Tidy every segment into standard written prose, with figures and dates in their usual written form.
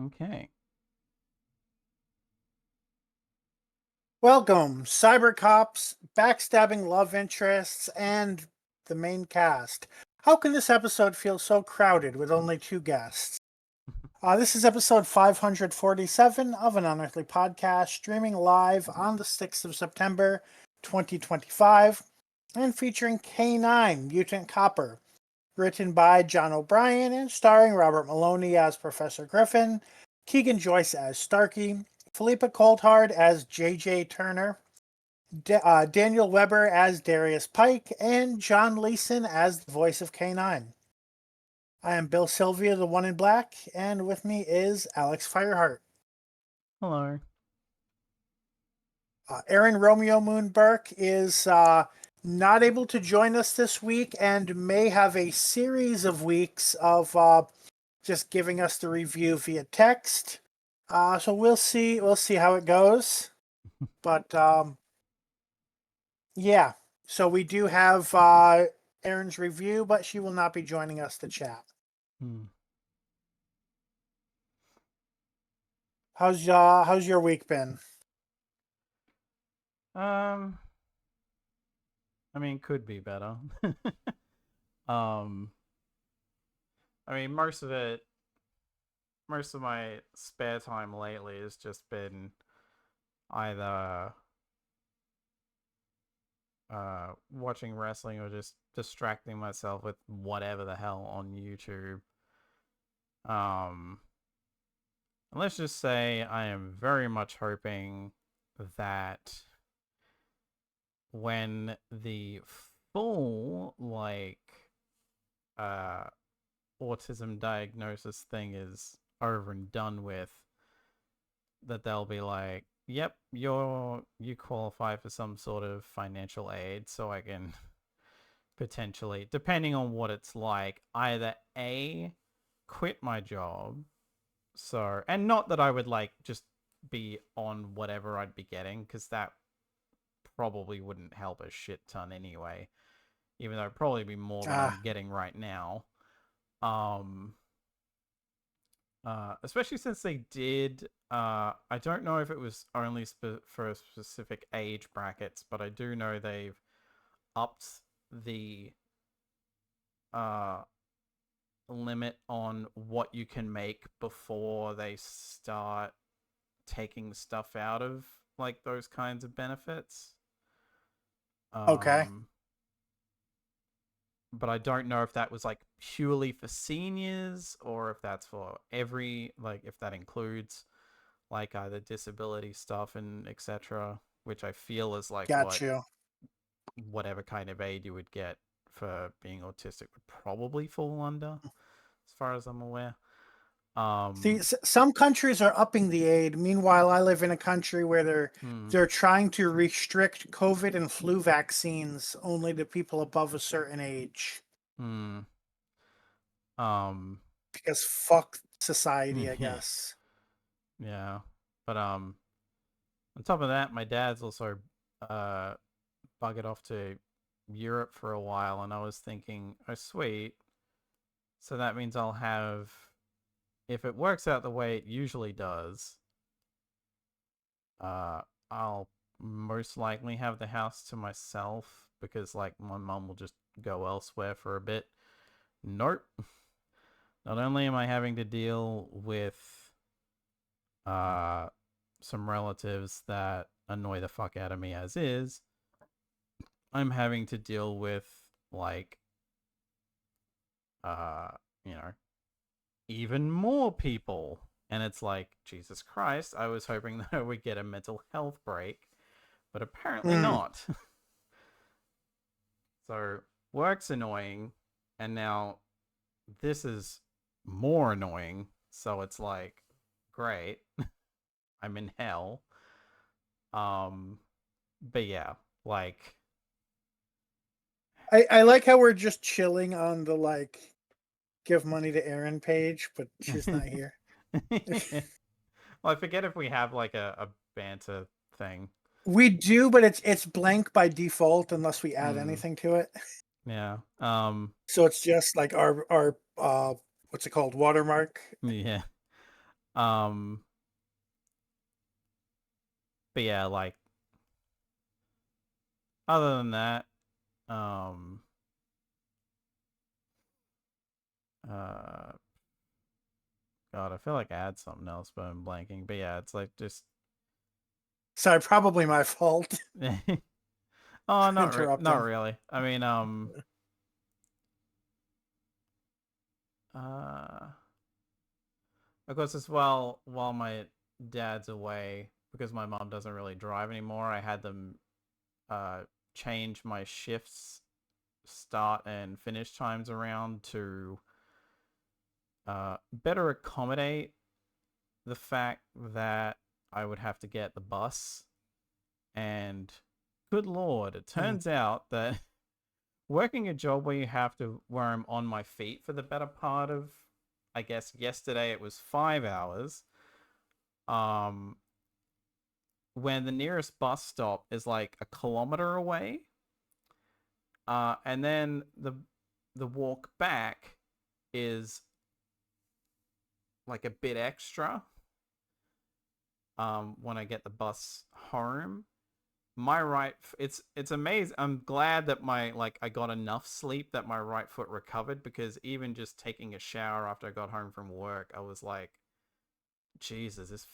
Okay. Welcome, cyber cops, backstabbing love interests, and the main cast. How can this episode feel so crowded with only two guests? This is episode 547 of an Unearthly Podcast, streaming live on the 6th of September, 2025, and featuring K-9, Mutant Copper, written by John O'Brien and starring Robert Maloney as Professor Griffin, Keegan Joyce as Starkey, Philippa Coulthard as J.J. Turner, Daniel Weber as Darius Pike, and John Leeson as the voice of K-9. I am Bill Sylvia, the one in black, and with me is Alex Fyrehart. Hello. Aaron RomeoMoon Burke is not able to join us this week and may have a series of weeks of just giving us the review via text. So we'll see how it goes. But yeah, so we do have Aaron's review, but she will not be joining us to chat. How's your week been? I mean, could be better. I mean, most of my spare time lately has just been either watching wrestling or just distracting myself with whatever the hell on YouTube. And let's just say I am very much hoping that when the full autism diagnosis thing is over and done with, that they'll be like, yep, you qualify for some sort of financial aid, so I can potentially, depending on what it's like, either A, quit my job, so, and not that I would just be on whatever I'd be getting, because that probably wouldn't help a shit ton anyway, even though it'd probably be more than I'm getting right now. Especially since they did, I don't know if it was only for specific age brackets, but I do know they've upped the limit on what you can make before they start taking stuff out of those kinds of benefits. Okay. But I don't know if that was purely for seniors or if that's for every, if that includes either disability stuff and etc., which I feel is whatever kind of aid you would get for being autistic would probably fall under, as far as I'm aware. See, some countries are upping the aid. Meanwhile, I live in a country where they're trying to restrict COVID and flu vaccines only to people above a certain age. Because fuck society, I guess. Yeah. But on top of that, my dad's also buggered off to Europe for a while, and I was thinking, oh sweet. So that means I'll have, if it works out the way it usually does, I'll most likely have the house to myself because my mum will just go elsewhere for a bit. Nope. Not only am I having to deal with some relatives that annoy the fuck out of me as is, I'm having to deal with even more people. And it's Jesus Christ, I was hoping that I would get a mental health break, but apparently not. So work's annoying, and now this is more annoying. So it's great. I'm in hell. But yeah, I like how we're just chilling on the give money to Aaron page, but she's not here. Well, I forget if we have a banter thing. We do, but it's blank by default unless we add anything to it. Yeah. So it's just our what's it called? Watermark. Yeah. Um, but yeah, like other than that, um, uh, God, I feel like I had something else, but I'm blanking. But yeah, it's like just Sorry, probably my fault. oh, not Interrupting. really. I mean, uh, of course, as well, while my dad's away, because my mom doesn't really drive anymore, I had them uh change my shifts start and finish times around to better accommodate the fact that I would have to get the bus. And good lord, it Hmm. turns out that working a job where I'm on my feet for the better part of, I guess yesterday it was 5 hours. Um, when the nearest bus stop is like a kilometer away, and then the walk back is like a bit extra. When I get the bus home, my right it's amazing. I'm glad that my like I got enough sleep that my right foot recovered, because even just taking a shower after I got home from work, I was like, Jesus, this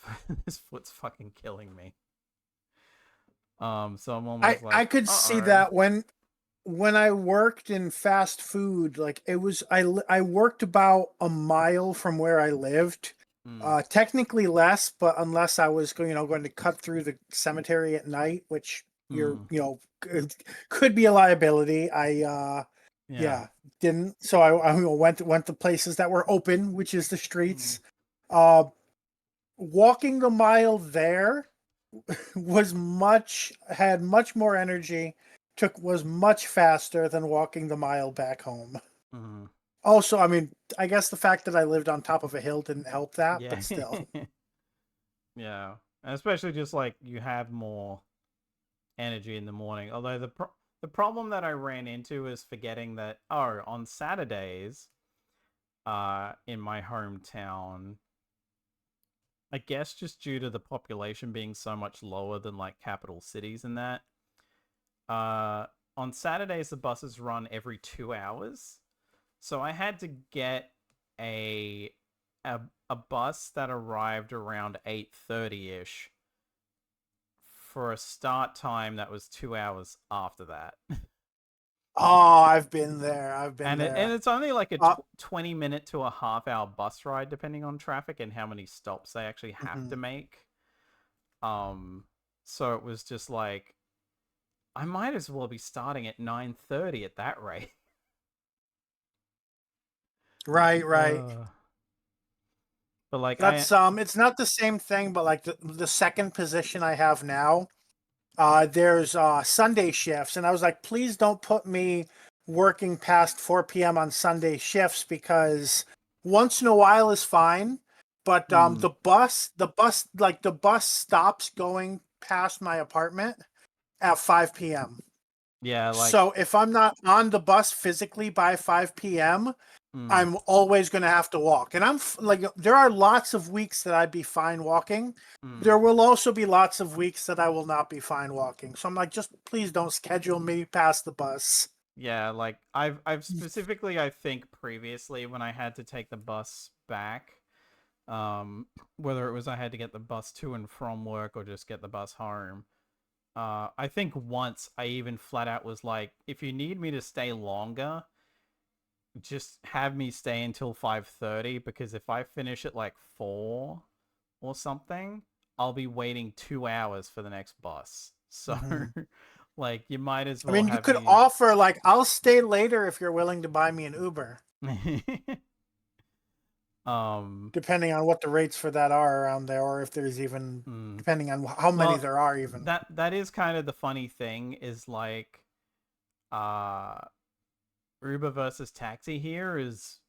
this foot's fucking killing me. So I'm I almost I like, could see uh-oh. that when I worked in fast food, like it was I worked about a mile from where I lived. Mm, Technically less, but unless I was going to cut through the cemetery at night, which mm, could be a liability. yeah. Yeah, didn't. So I went to places that were open, which is the Mm, streets. Uh, Walking the mile there had much more energy, was much faster than walking the mile back home. mm, Also, I mean, I guess the fact that I lived on top of a hill didn't help that, yeah. but still. Yeah. And especially just like you have more energy in the morning. Although the problem that I ran into is forgetting that, oh, on Saturdays, in my hometown, I guess just due to the population being so much lower than like capital cities and that, uh, on Saturdays the buses run every 2 hours. So I had to get a a bus that arrived around 8:30 ish for a start time that was 2 hours after that. Oh, I've been there. I've been And there. it's only like a Uh, 20-minute to a half hour bus ride depending on traffic and how many stops they actually have to mhm. make. Um so it was just like I might as well be starting at 9:30 at that rate. Right, right. Uh, but like I That's it's not the same thing, but like the second position I have now, there's Sunday shifts, and I was like, please don't put me working past 4 p.m. on Sunday shifts, because once in a while is fine, but mm, the bus stops going past my apartment at 5 p.m. yeah, like So if I'm not on the bus physically by 5 p.m., mm, I'm always going to have to walk. And like, there are lots of weeks that I'd be fine walking. mm, There will also be lots of weeks that I will not be fine walking. So I'm like, just please don't schedule me past the bus. yeah, like I've specifically, I think previously when I had to take the bus back, whether it was I had to get the bus to and from work or just get the bus home, I think once I even flat out was like, if you need me to stay longer, just have me stay until 5:30, because if I finish at like 4 or something, I'll be waiting 2 hours for the next bus. So Mm-hmm. like you might as I well mean, you have could me offer, like, I'll stay later if you're willing to buy me an Uber, um depending on what the rates for that are around there, or if there's even, hmm. depending on how many Well, there are, even. that is kind of the funny thing is like uh Uber versus taxi here is,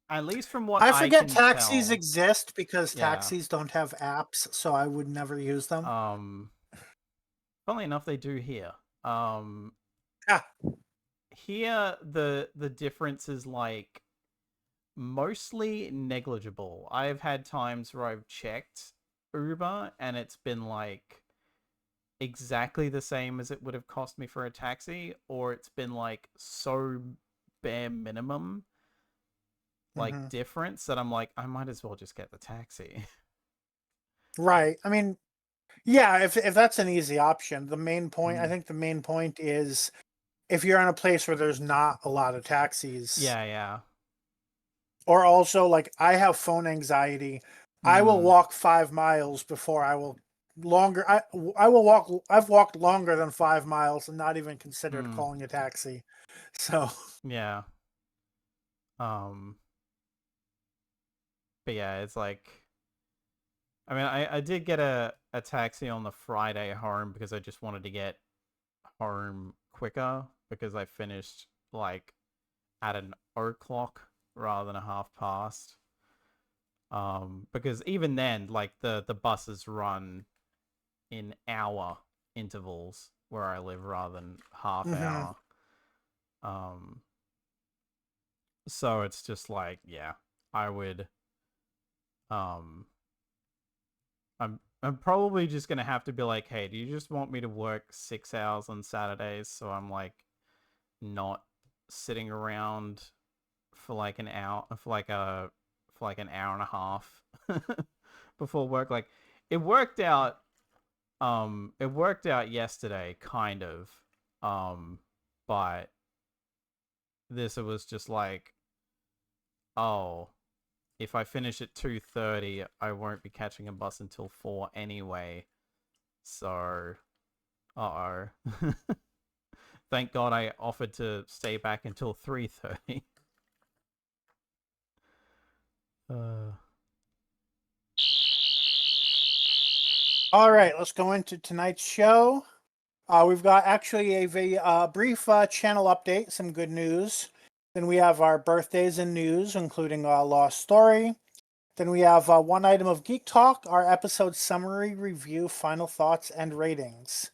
at least from what I I forget can taxis tell. exist because Yeah. taxis don't have apps, so I would never use them. Um Funnily enough they do here. Um Ah, Here the difference is like mostly negligible. I've had times where I've checked Uber and it's been like exactly the same as it would have cost me for a taxi, or it's been like so bare minimum like Hmm. difference that I'm like, I might as well just get the taxi. Right. I mean, yeah, if that's an easy option, I Mm. think the main point is if you're in a place where there's not a lot of taxis, Yeah, yeah. or also like I have phone anxiety. I will Mm. walk 5 miles before I will longer. I will walk. I've walked longer than 5 miles and not even considered Mm. calling a taxi. So, Yeah. Um. But yeah, it's like, I mean, I did get a taxi on the Friday home because I just wanted to get home quicker because I finished like at an o'clock rather than a half past. Because even then, like the buses run in hour intervals where I live rather than half mhm. hour. Um, so it's just like, yeah, I would. Um, I'm probably just gonna have to be like, hey, do you just want me to work 6 hours on Saturdays so I'm like not sitting around for like an hour for like an hour and a half before work? Like it worked out. It worked out yesterday, kind of. Um, but this it was just like, oh, if I finish at 2:30, I won't be catching a bus until 4 anyway. So, uh oh. Thank God I offered to stay back until 3:30. Uh, All right, let's go into tonight's show. We've got actually a very brief channel update, some good news. Then we have our birthdays and news, including Lost Story. Then we have one item of Geek Talk, our episode summary, review, final thoughts, and ratings.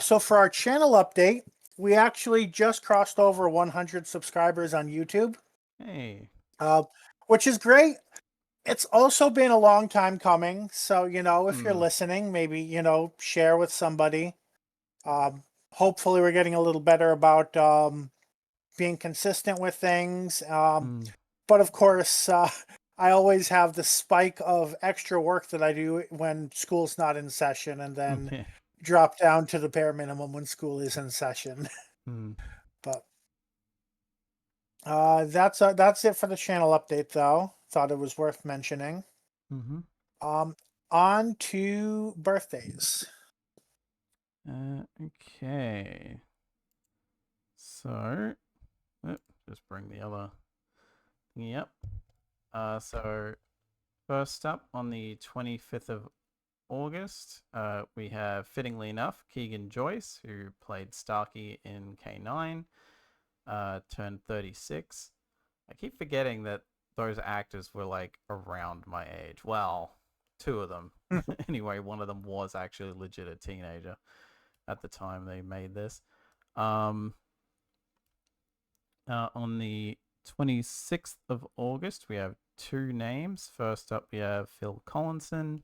So for our channel update, we actually just crossed over 100 subscribers on YouTube, hey. uh, which is great. It's also been a long time coming. So, if you're Hmm. listening, maybe, share with somebody. Um, Hopefully, we're getting a little better about being consistent with things. Hmm. But of course, I always have the spike of extra work that I do when school's not in session, and then Yeah. drop down to the bare minimum when school is in session. Hmm. But that's it for the channel update, though. Thought it was worth mentioning. Mm-hmm. Um, on to birthdays. Okay. So, just bring the other thingy up. So first up on the 25th of August, we have, fittingly enough, Keegan Joyce, who played Starkey in K-9, turned 36. I keep forgetting that those actors were like around my age. Well, two of them. Anyway, one of them was actually legit a teenager at the time they made this. Um, on the 26th of August, we have two names. First up, we have Phil Collinson,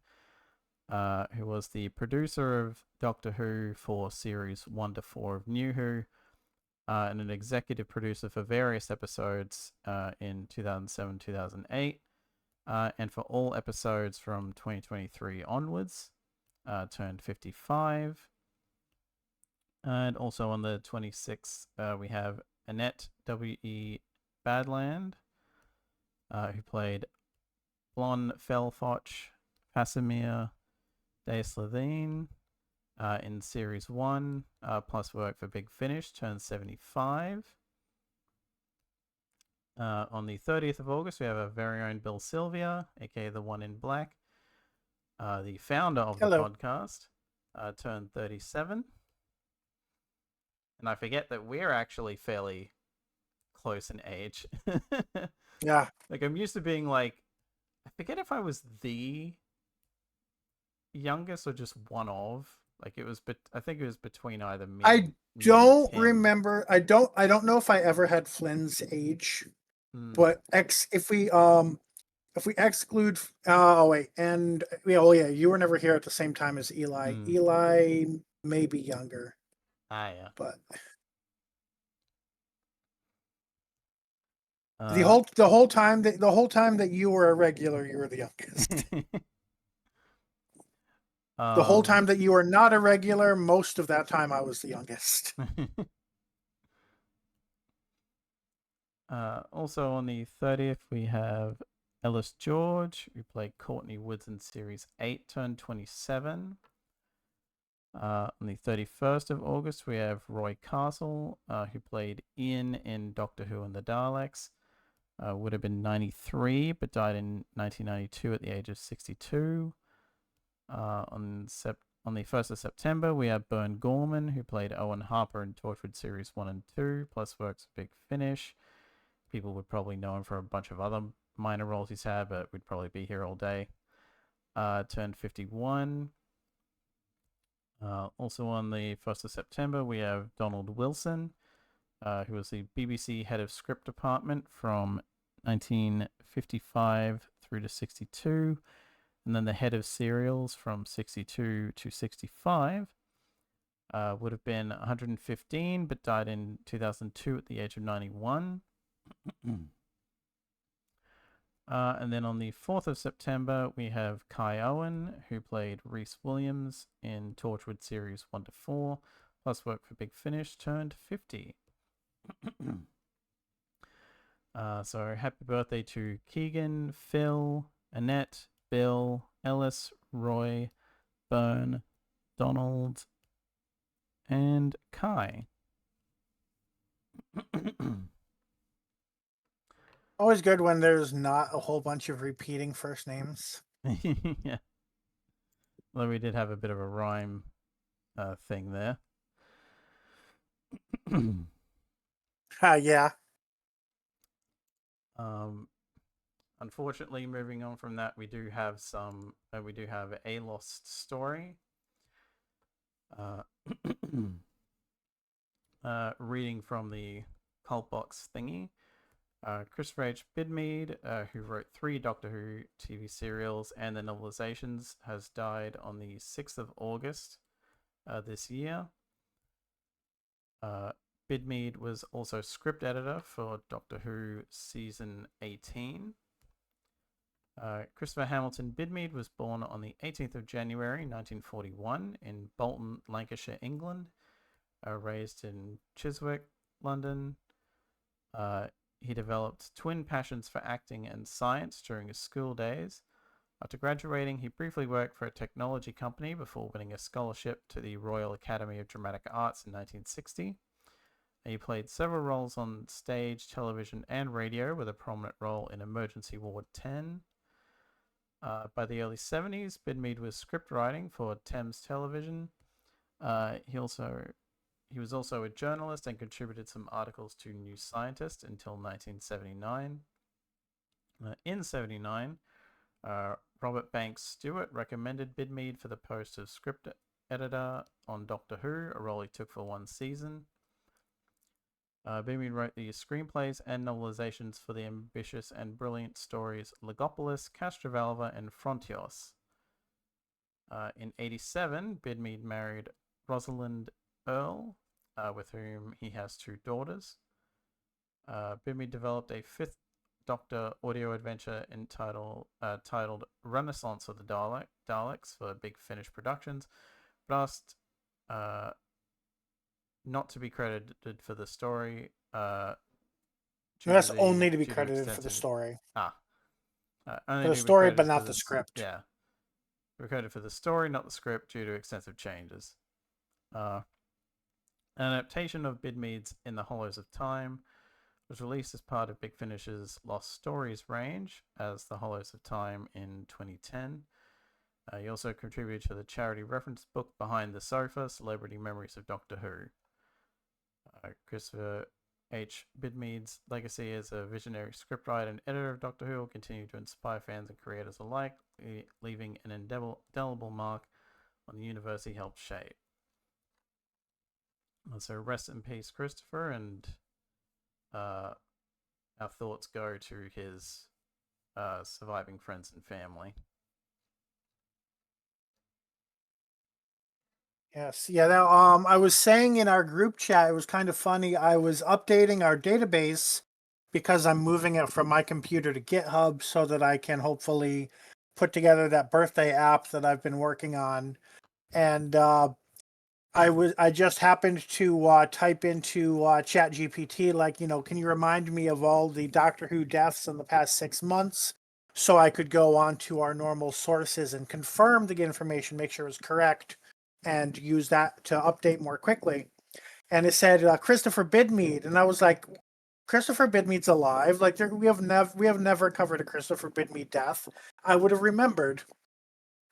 who was the producer of Doctor Who for series 1 to 4 of New Who, and an executive producer for various episodes in 2007 2008, and for all episodes from 2023 onwards, turned 55. And also on the 26th, we have Annette W.E. Badland, who played Blonde Felfoch Fasimir Deis Levine in Series 1, plus work for Big Finish, turned 75. On the 30th of August, we have our very own Bill Sylvia, aka the One in Black, the founder of the Hello. podcast, turned 37. And I forget that we're actually fairly close in age. Yeah, Like, I'm used to being like, I forget if I was the youngest or just one of. Like, it was, but I think it was between either I me and don't Tim. remember. I don't know if I ever had Flynn's age. But if we exclude, oh wait, and yeah, oh yeah, you were never here at the same time as Eli. Eli may be younger, Yeah. but Uh, the whole time that you were a regular, you were the youngest. The whole time that you were not a regular, most of that time I was the youngest. Also on the 30th, we have Ellis George, who played Courtney Woods in Series 8, turned 27. On the 31st of August, we have Roy Castle, who played Ian in Doctor Who and the Daleks. Would have been 93, but died in 1992 at the age of 62. On the 1st of September, we have Bern Gorman, who played Owen Harper in Torchwood Series 1 and 2, plus works Big Finish. People would probably know him for a bunch of other minor roles he's had, but we'd probably be here all day. Turned 51. Also on the 1st of September, we have Donald Wilson, who was the BBC head of script department from 1955 through to 62, and then the head of serials from 62 to 65. Would have been 115, but died in 2002 at the age of 91. And then on the 4th of September, we have Kai Owen, who played Rhys Williams in Torchwood Series 1 to 4, plus work for Big Finish, turned 50. So happy birthday to Keegan, Phil, Annette, Bill, Ellis, Roy, Bern, Donald, and Kai. Always good when there's not a whole bunch of repeating first names. Yeah. Although we did have a bit of a rhyme thing there. Yeah. Unfortunately, moving on from that, we do have a lost story. Reading from the cult box thingy. Christopher H. Bidmead, who wrote 3 Doctor Who TV serials and the novelizations, has died on the 6th of August this year. Bidmead was also script editor for Doctor Who Season 18. Christopher Hamilton Bidmead was born on the 18th of January 1941 in Bolton, Lancashire, England. Raised in Chiswick, London. He developed twin passions for acting and science during his school days. After graduating, he briefly worked for a technology company before winning a scholarship to the Royal Academy of Dramatic Arts in 1960. He played several roles on stage, television, and radio, with a prominent role in Emergency Ward 10. By the early 70s, Bidmead was script writing for Thames Television. He was also a journalist and contributed some articles to New Scientist until 1979. In 79, Robert Banks Stewart recommended Bidmead for the post of script editor on Doctor Who, a role he took for 1 season. Bidmead wrote the screenplays and novelizations for the ambitious and brilliant stories Legopolis, Castrovalva, and Frontios. In 87, Bidmead married Rosalind Earle, with whom he has 2 daughters. Bidmead developed a 5th Doctor audio adventure titled Renaissance of the Daleks for Big Finish Productions, but asked not to be credited for the story. That's only to be credited for the story. Only for the story, but not the script. Yeah. We're credited for the story, not the script, due to extensive changes. An adaptation of Bidmead's In the Hollows of Time was released as part of Big Finish's Lost Stories range as The Hollows of Time in 2010. He also contributed to the charity reference book Behind the Sofa, Celebrity Memories of Doctor Who. Christopher H. Bidmead's legacy as a visionary scriptwriter and editor of Doctor Who will continue to inspire fans and creators alike, leaving an indelible mark on the universe he helped shape. So rest in peace, Christopher, and our thoughts go to his surviving friends and family. Yes, yeah. That, I was saying in our group chat, it was kind of funny. I was updating our database because I'm moving it from my computer to GitHub so that I can hopefully put together that birthday app that I've been working on. And I just happened to type into Chat GPT, like, can you remind me of all the Doctor Who deaths in the past 6 months, so I could go on to our normal sources and confirm the information, make sure it was correct, and use that to update more quickly. And it said Christopher Bidmead, and I was like, Christopher Bidmead's alive. Like, we have never covered a Christopher Bidmead death. I would have remembered.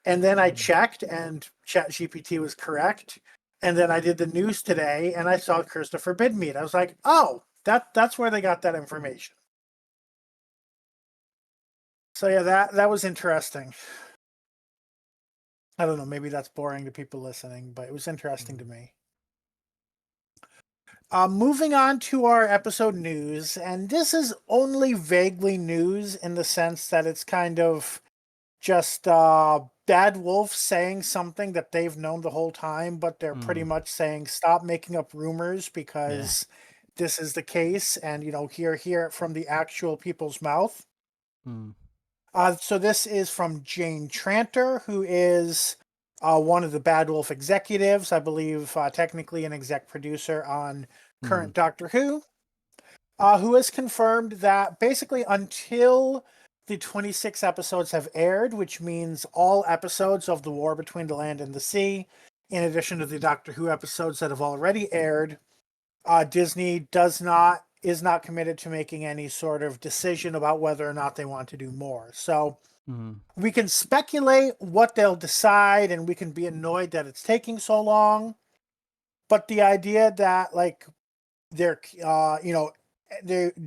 And then I checked, and ChatGPT was correct. And then I did the news today, and I saw Christopher Bidmead. I was like, oh, that's where they got that information. So yeah, that was interesting. I don't know, maybe that's boring to people listening, but it was interesting to me. Moving on to our episode news, and this is only vaguely news in the sense that it's kind of just Bad Wolf saying something that they've known the whole time, but they're pretty much saying stop making up rumors because this is the case, and hear it from the actual people's mouth. So this is from Jane Tranter, who is one of the Bad Wolf executives, I believe, technically an exec producer on current Doctor Who has confirmed that basically until the 26 episodes have aired, which means all episodes of The War Between the Land and the Sea, in addition to the Doctor Who episodes that have already aired, Disney is not committed to making any sort of decision about whether or not they want to do more. So we can speculate what they'll decide, and we can be annoyed that it's taking so long. But the idea that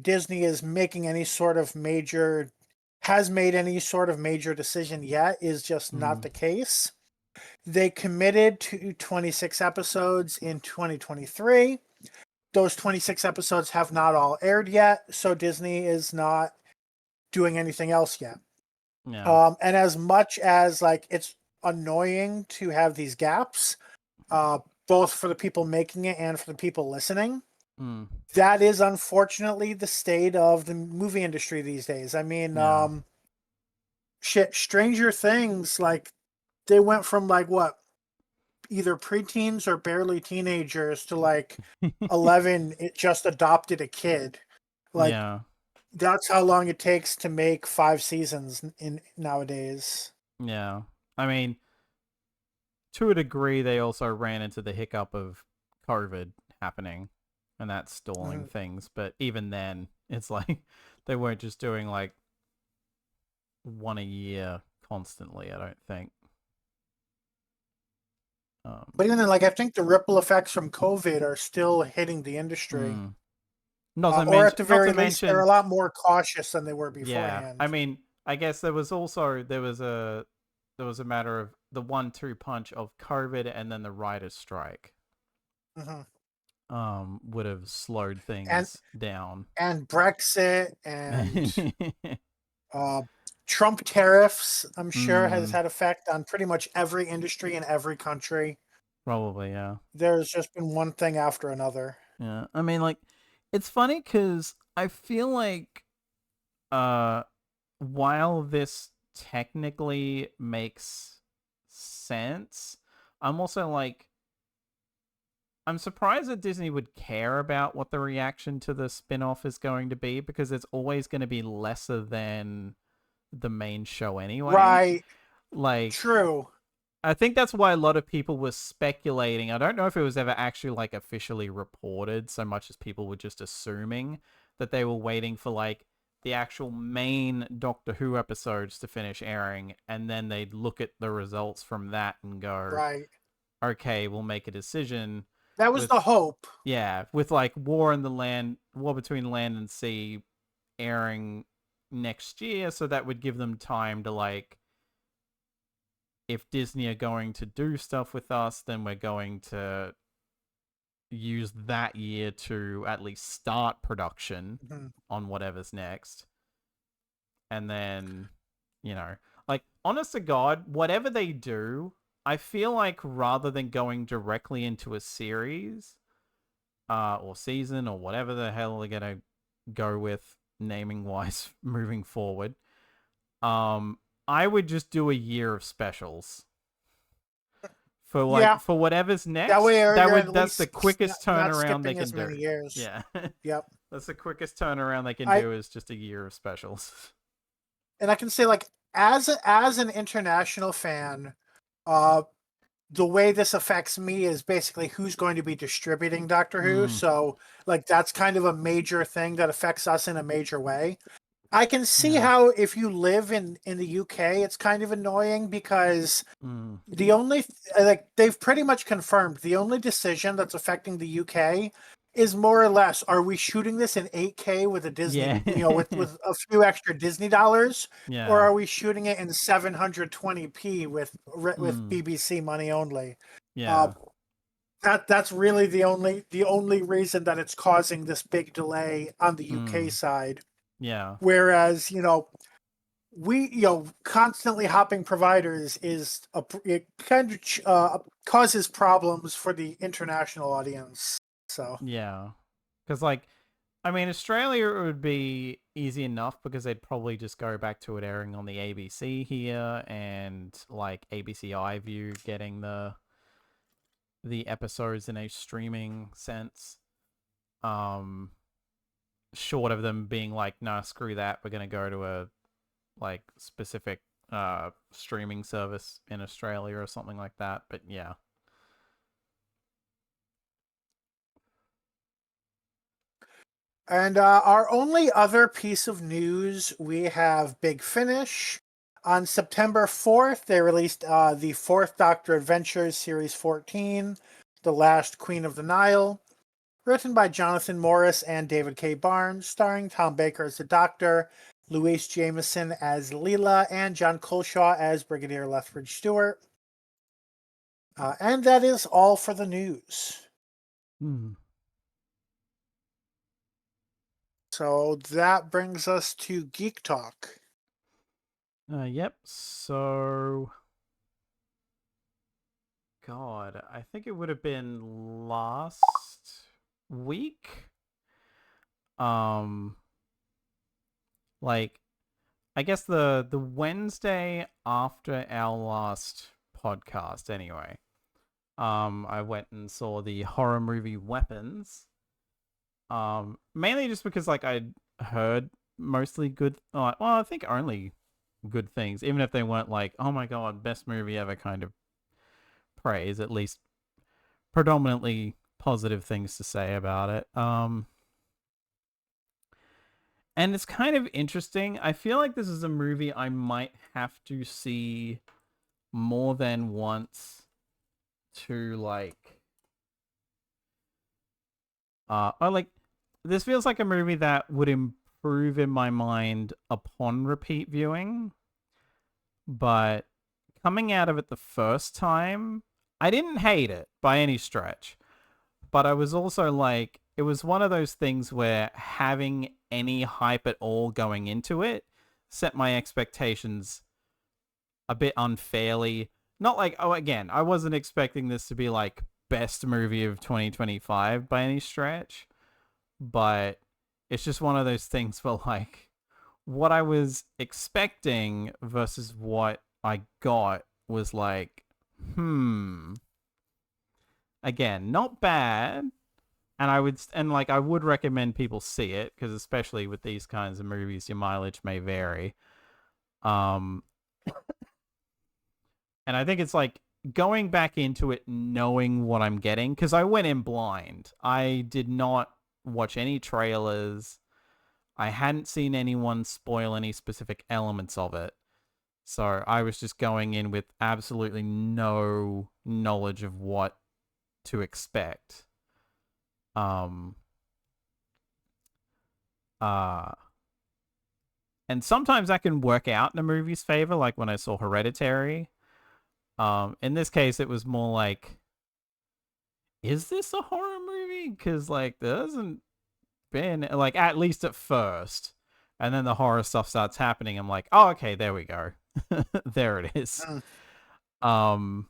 Disney is making any sort of has made any sort of major decision yet is just not the case. They committed to 26 episodes in 2023. Those 26 episodes have not all aired yet, so Disney is not doing anything else yet. Yeah. And as much as it's annoying to have these gaps, both for the people making it and for the people listening, that is unfortunately the state of the movie industry these days. I mean, Stranger Things, they went from what, either preteens or barely teenagers to 11. It just adopted a kid. Yeah. That's how long it takes to make 5 seasons in nowadays. Yeah. I mean, to a degree, they also ran into the hiccup of COVID happening, and that's stalling things. But even then, it's like they weren't just doing one a year constantly. I don't think. But even then, I think the ripple effects from COVID are still hitting the industry. Or at the very least, they're a lot more cautious than they were beforehand. Yeah, I mean, I guess there was a matter of the 1-2 punch of COVID and then the writers' strike. Would have slowed things down. And Brexit and Trump tariffs, I'm sure, has had effect on pretty much every industry in every country. Probably, yeah. There's just been one thing after another. Yeah, I mean, it's funny because I feel like, while this technically makes sense, I'm also I'm surprised that Disney would care about what the reaction to the spin-off is going to be, because it's always going to be lesser than the main show anyway. Right. True. I think that's why a lot of people were speculating. I don't know if it was ever actually officially reported, so much as people were just assuming that they were waiting for the actual main Doctor Who episodes to finish airing, and then they'd look at the results from that and go, right, okay, we'll make a decision. That was the hope. Yeah, with War Between Land and Sea airing next year, so that would give them time to if Disney are going to do stuff with us, then we're going to use that year to at least start production on whatever's next. And then, like, honest to God, whatever they do, I feel like rather than going directly into a series or season or whatever the hell they're going to go with naming wise moving forward, I would just do a year of specials. For whatever's next, that's the quickest turnaround they can do. Years. Yeah. Yep. That's the quickest turnaround they can do is just a year of specials. And I can say, like, as an international fan, the way this affects me is basically who's going to be distributing Doctor Who. So, like, that's kind of a major thing that affects us in a major way. I can see how if you live in the UK, it's kind of annoying because the only, like, they've pretty much confirmed the only decision that's affecting the UK is more or less, are we shooting this in 8K with a Disney, with a few extra Disney dollars, or are we shooting it in 720p with BBC money only? Yeah. That's really the only reason that it's causing this big delay on the UK side. Yeah. Whereas, we, constantly hopping providers it kind of causes problems for the international audience. So yeah, because like, I mean, Australia it would be easy enough because they'd probably just go back to it airing on the ABC here and like ABC iView getting the episodes in a streaming sense. Short of them being like, nah, screw that, we're gonna go to a like specific streaming service in Australia or something like that. But yeah. And our only other piece of news, we have Big Finish. On September 4th, they released the Fourth Doctor Adventures Series 14, The Last Queen of the Nile. Written by Jonathan Morris and David K. Barnes, starring Tom Baker as the Doctor, Louise Jameson as Leela, and John Colshaw as Brigadier Lethbridge Stewart. And that is all for the news. So that brings us to Geek Talk. Yep. So, God, I think it would have been last week. Like, I guess the Wednesday after our last podcast, anyway. I went and saw the horror movie Weapons. Mainly just because like I'd heard mostly good, well, I think only good things, even if they weren't like, oh my god, best movie ever kind of praise, at least predominantly positive things to say about it. And it's kind of interesting. I feel like this is a movie I might have to see more than once to like this feels like a movie that would improve in my mind upon repeat viewing. But coming out of it the first time, I didn't hate it by any stretch. But I was also like, it was one of those things where having any hype at all going into it set my expectations a bit unfairly. Not like, again, I wasn't expecting this to be like best movie of 2025 by any stretch. But it's just one of those things where like what I was expecting versus what I got was like, again, not bad. And I would recommend people see it because especially with these kinds of movies, your mileage may vary. And I think it's like going back into it knowing what I'm getting, because I went in blind. I did not watch any trailers. I hadn't seen anyone spoil any specific elements of it. So I was just going in with absolutely no knowledge of what to expect. And sometimes that can work out in a movie's favor, like when I saw Hereditary. In this case, it was more like, is this a horror movie? movie? Because like there hasn't been like, at least at first, and then the horror stuff starts happening. I'm like, oh, okay, there we go. There it is. Mm. Um,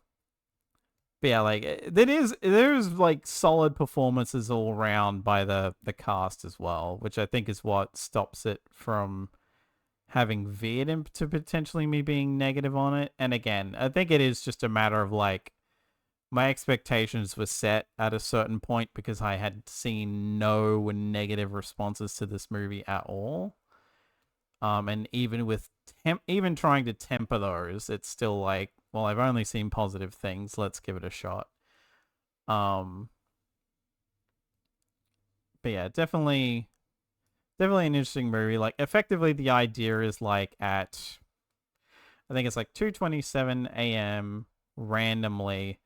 but yeah, like there's like solid performances all around by the cast as well, which I think is what stops it from having veered into potentially me being negative on it. And again, I think it is just a matter of like my expectations were set at a certain point because I had seen no negative responses to this movie at all. And even with even trying to temper those, it's still like, well, I've only seen positive things. Let's give it a shot. But yeah, definitely an interesting movie. Like, effectively, the idea is like at, I think it's like 2:27 a.m. randomly,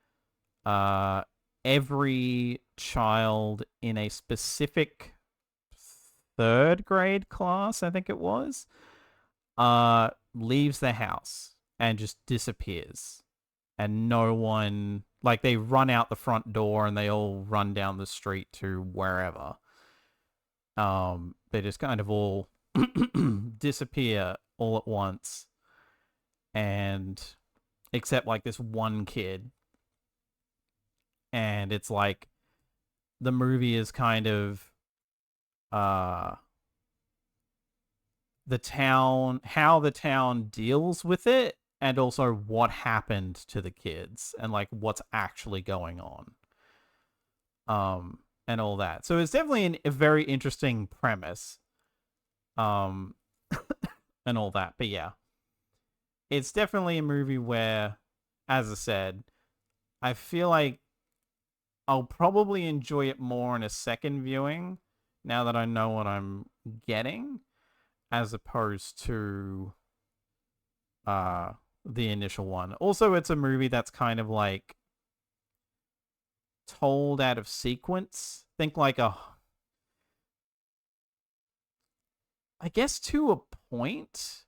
every child in a specific third grade class, I think it was, leaves the house and just disappears. And no one, like, they run out the front door and they all run down the street to wherever. They just kind of all disappear all at once. And except like this one kid. And it's like the movie is kind of the town, how the town deals with it, and also what happened to the kids and like what's actually going on. And all that. So it's definitely a very interesting premise. And all that. But yeah. It's definitely a movie where, as I said, I feel like I'll probably enjoy it more in a second viewing now that I know what I'm getting, as opposed to the initial one. Also, it's a movie that's kind of like told out of sequence. Think like I guess to a point.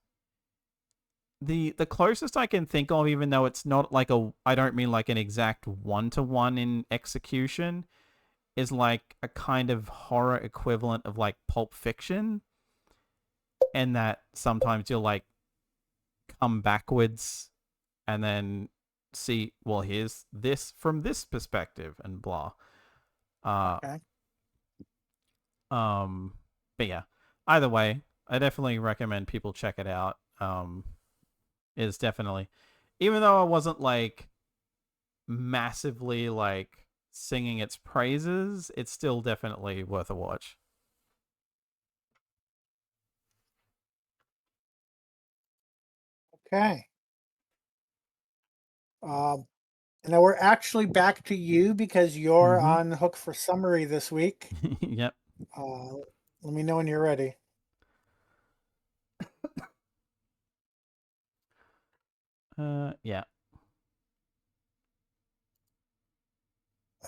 The closest I can think of, even though it's not like I don't mean like an exact 1-to-1 in execution, is like a kind of horror equivalent of like Pulp Fiction, and that sometimes you'll like come backwards and then see, well, here's this from this perspective and blah. Okay. But yeah, either way, I definitely recommend people check it out. Is definitely, even though I wasn't like massively like singing its praises, it's still definitely worth a watch. Okay. And now we're actually back to you because you're Mm-hmm. on hook for summary this week. Yep. Uh, let me know when you're ready. Yeah.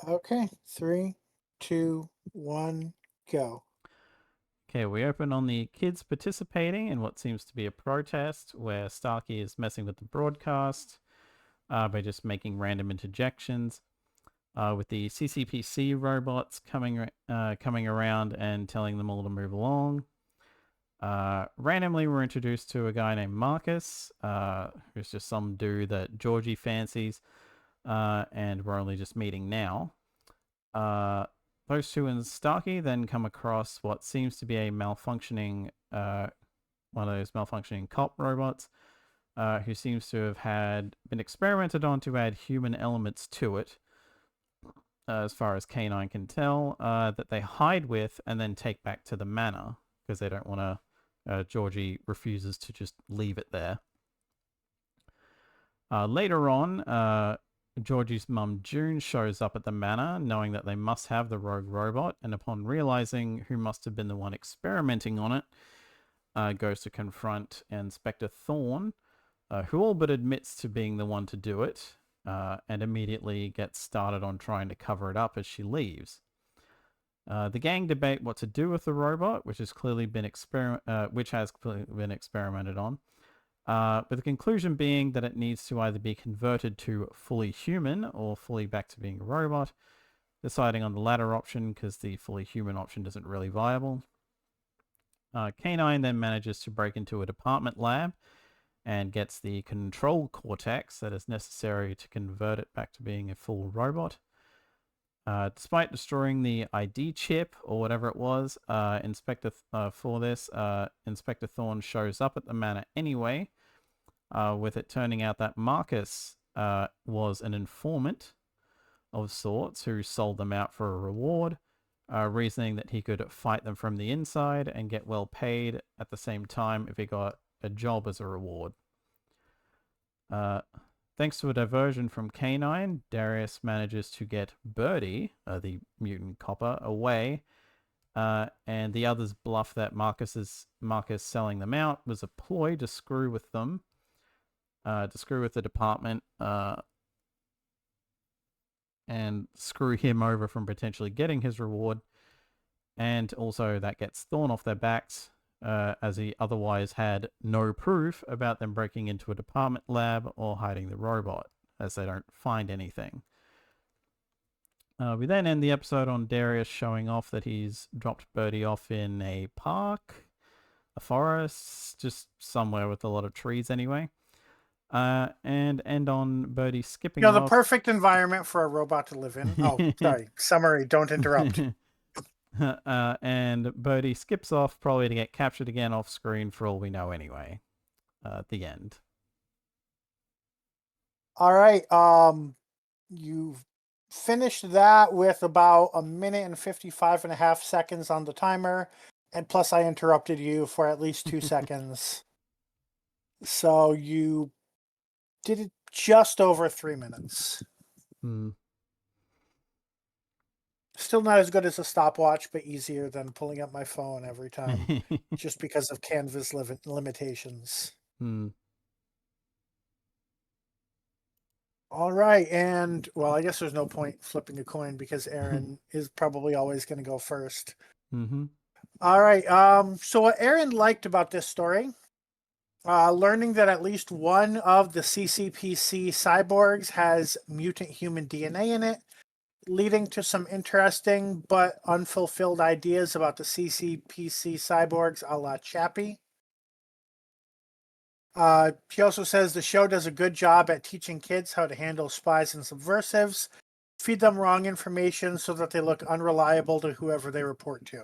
Okay. 3, 2, 1, go. Okay, we open on the kids participating in what seems to be a protest where Starkey is messing with the broadcast by just making random interjections. With the CCPC robots coming around and telling them all to move along. Randomly, we're introduced to a guy named Marcus, who's just some dude that Georgie fancies, and we're only just meeting now. Those two and Starkey then come across what seems to be a malfunctioning, one of those malfunctioning cop robots, who seems to have been experimented on to add human elements to it, as far as K-9 can tell, that they hide with and then take back to the manor because they don't want to. Georgie refuses to just leave it there. Later on, Georgie's mum June shows up at the manor, knowing that they must have the rogue robot, and upon realizing who must have been the one experimenting on it, goes to confront Inspector Thorne, who all but admits to being the one to do it, and immediately gets started on trying to cover it up as she leaves. The gang debate what to do with the robot, which has clearly been experimented on, with the conclusion being that it needs to either be converted to fully human or fully back to being a robot. deciding on the latter option because the fully human option isn't really viable. K-9 then manages to break into a department lab and gets the control cortex that is necessary to convert it back to being a full robot. Despite destroying the ID chip or whatever it was, Inspector Thorne shows up at the manor anyway, with it turning out that Marcus was an informant of sorts who sold them out for a reward, reasoning that he could fight them from the inside and get well paid at the same time if he got a job as a reward. Thanks to a diversion from K-9, Darius manages to get Birdie, the mutant copper, away, and the others bluff that Marcus selling them out was a ploy to screw with them, to screw with the department, and screw him over from potentially getting his reward. And also that gets Thorne off their backs, as he otherwise had no proof about them breaking into a department lab or hiding the robot, as they don't find anything. We then end the episode on Darius showing off that he's dropped Birdie off in a park, a forest, just somewhere with a lot of trees anyway. And end on Birdie skipping the off. perfect environment for a robot to live in. Oh, sorry. Summary, don't interrupt. And Birdie skips off, probably to get captured again off screen for all we know anyway. At the end. All right. You've finished that with about 1minute and 55.5 seconds on the timer. And plus I interrupted you for at least 2 seconds. So you did it just over 3 minutes. Still not as good as a stopwatch, but easier than pulling up my phone every time, just because of Canva's limitations. All right, and well, I guess there's no point flipping a coin because Aaron is probably always going to go first. All right, so what Aaron liked about this story, learning that at least one of the CCPC cyborgs has mutant human DNA in it, leading to some interesting but unfulfilled ideas about the CCPC cyborgs a la Chappie. He also says the show does a good job at teaching kids how to handle spies and subversives, feed them wrong information so that they look unreliable to whoever they report to.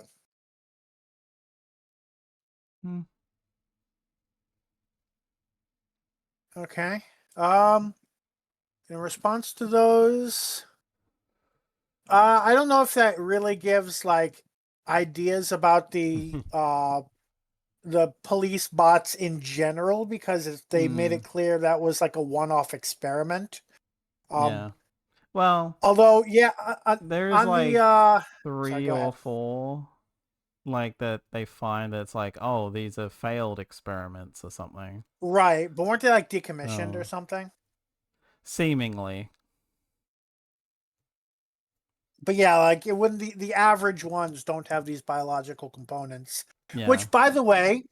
Okay. In response to those, I don't know if that really gives like ideas about the police bots in general, because they made it clear that was like a one-off experiment. Yeah. Well, although, yeah, there's on like the 3 or 4 like that they find that's like, oh, these are failed experiments or something. Right, but weren't they like decommissioned or something? Seemingly. But yeah, like it wouldn't. The average ones don't have these biological components. Yeah. Which, by the way,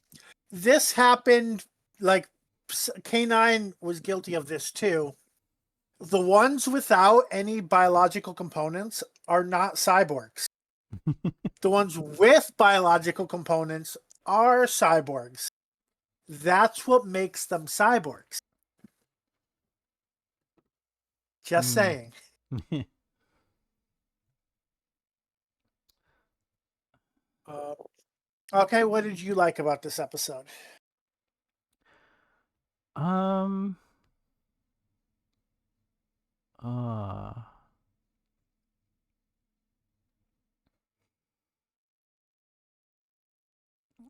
this happened. Like K-9 was guilty of this too. The ones without any biological components are not cyborgs. The ones with biological components are cyborgs. That's what makes them cyborgs. Just saying. Okay, what did you like about this episode?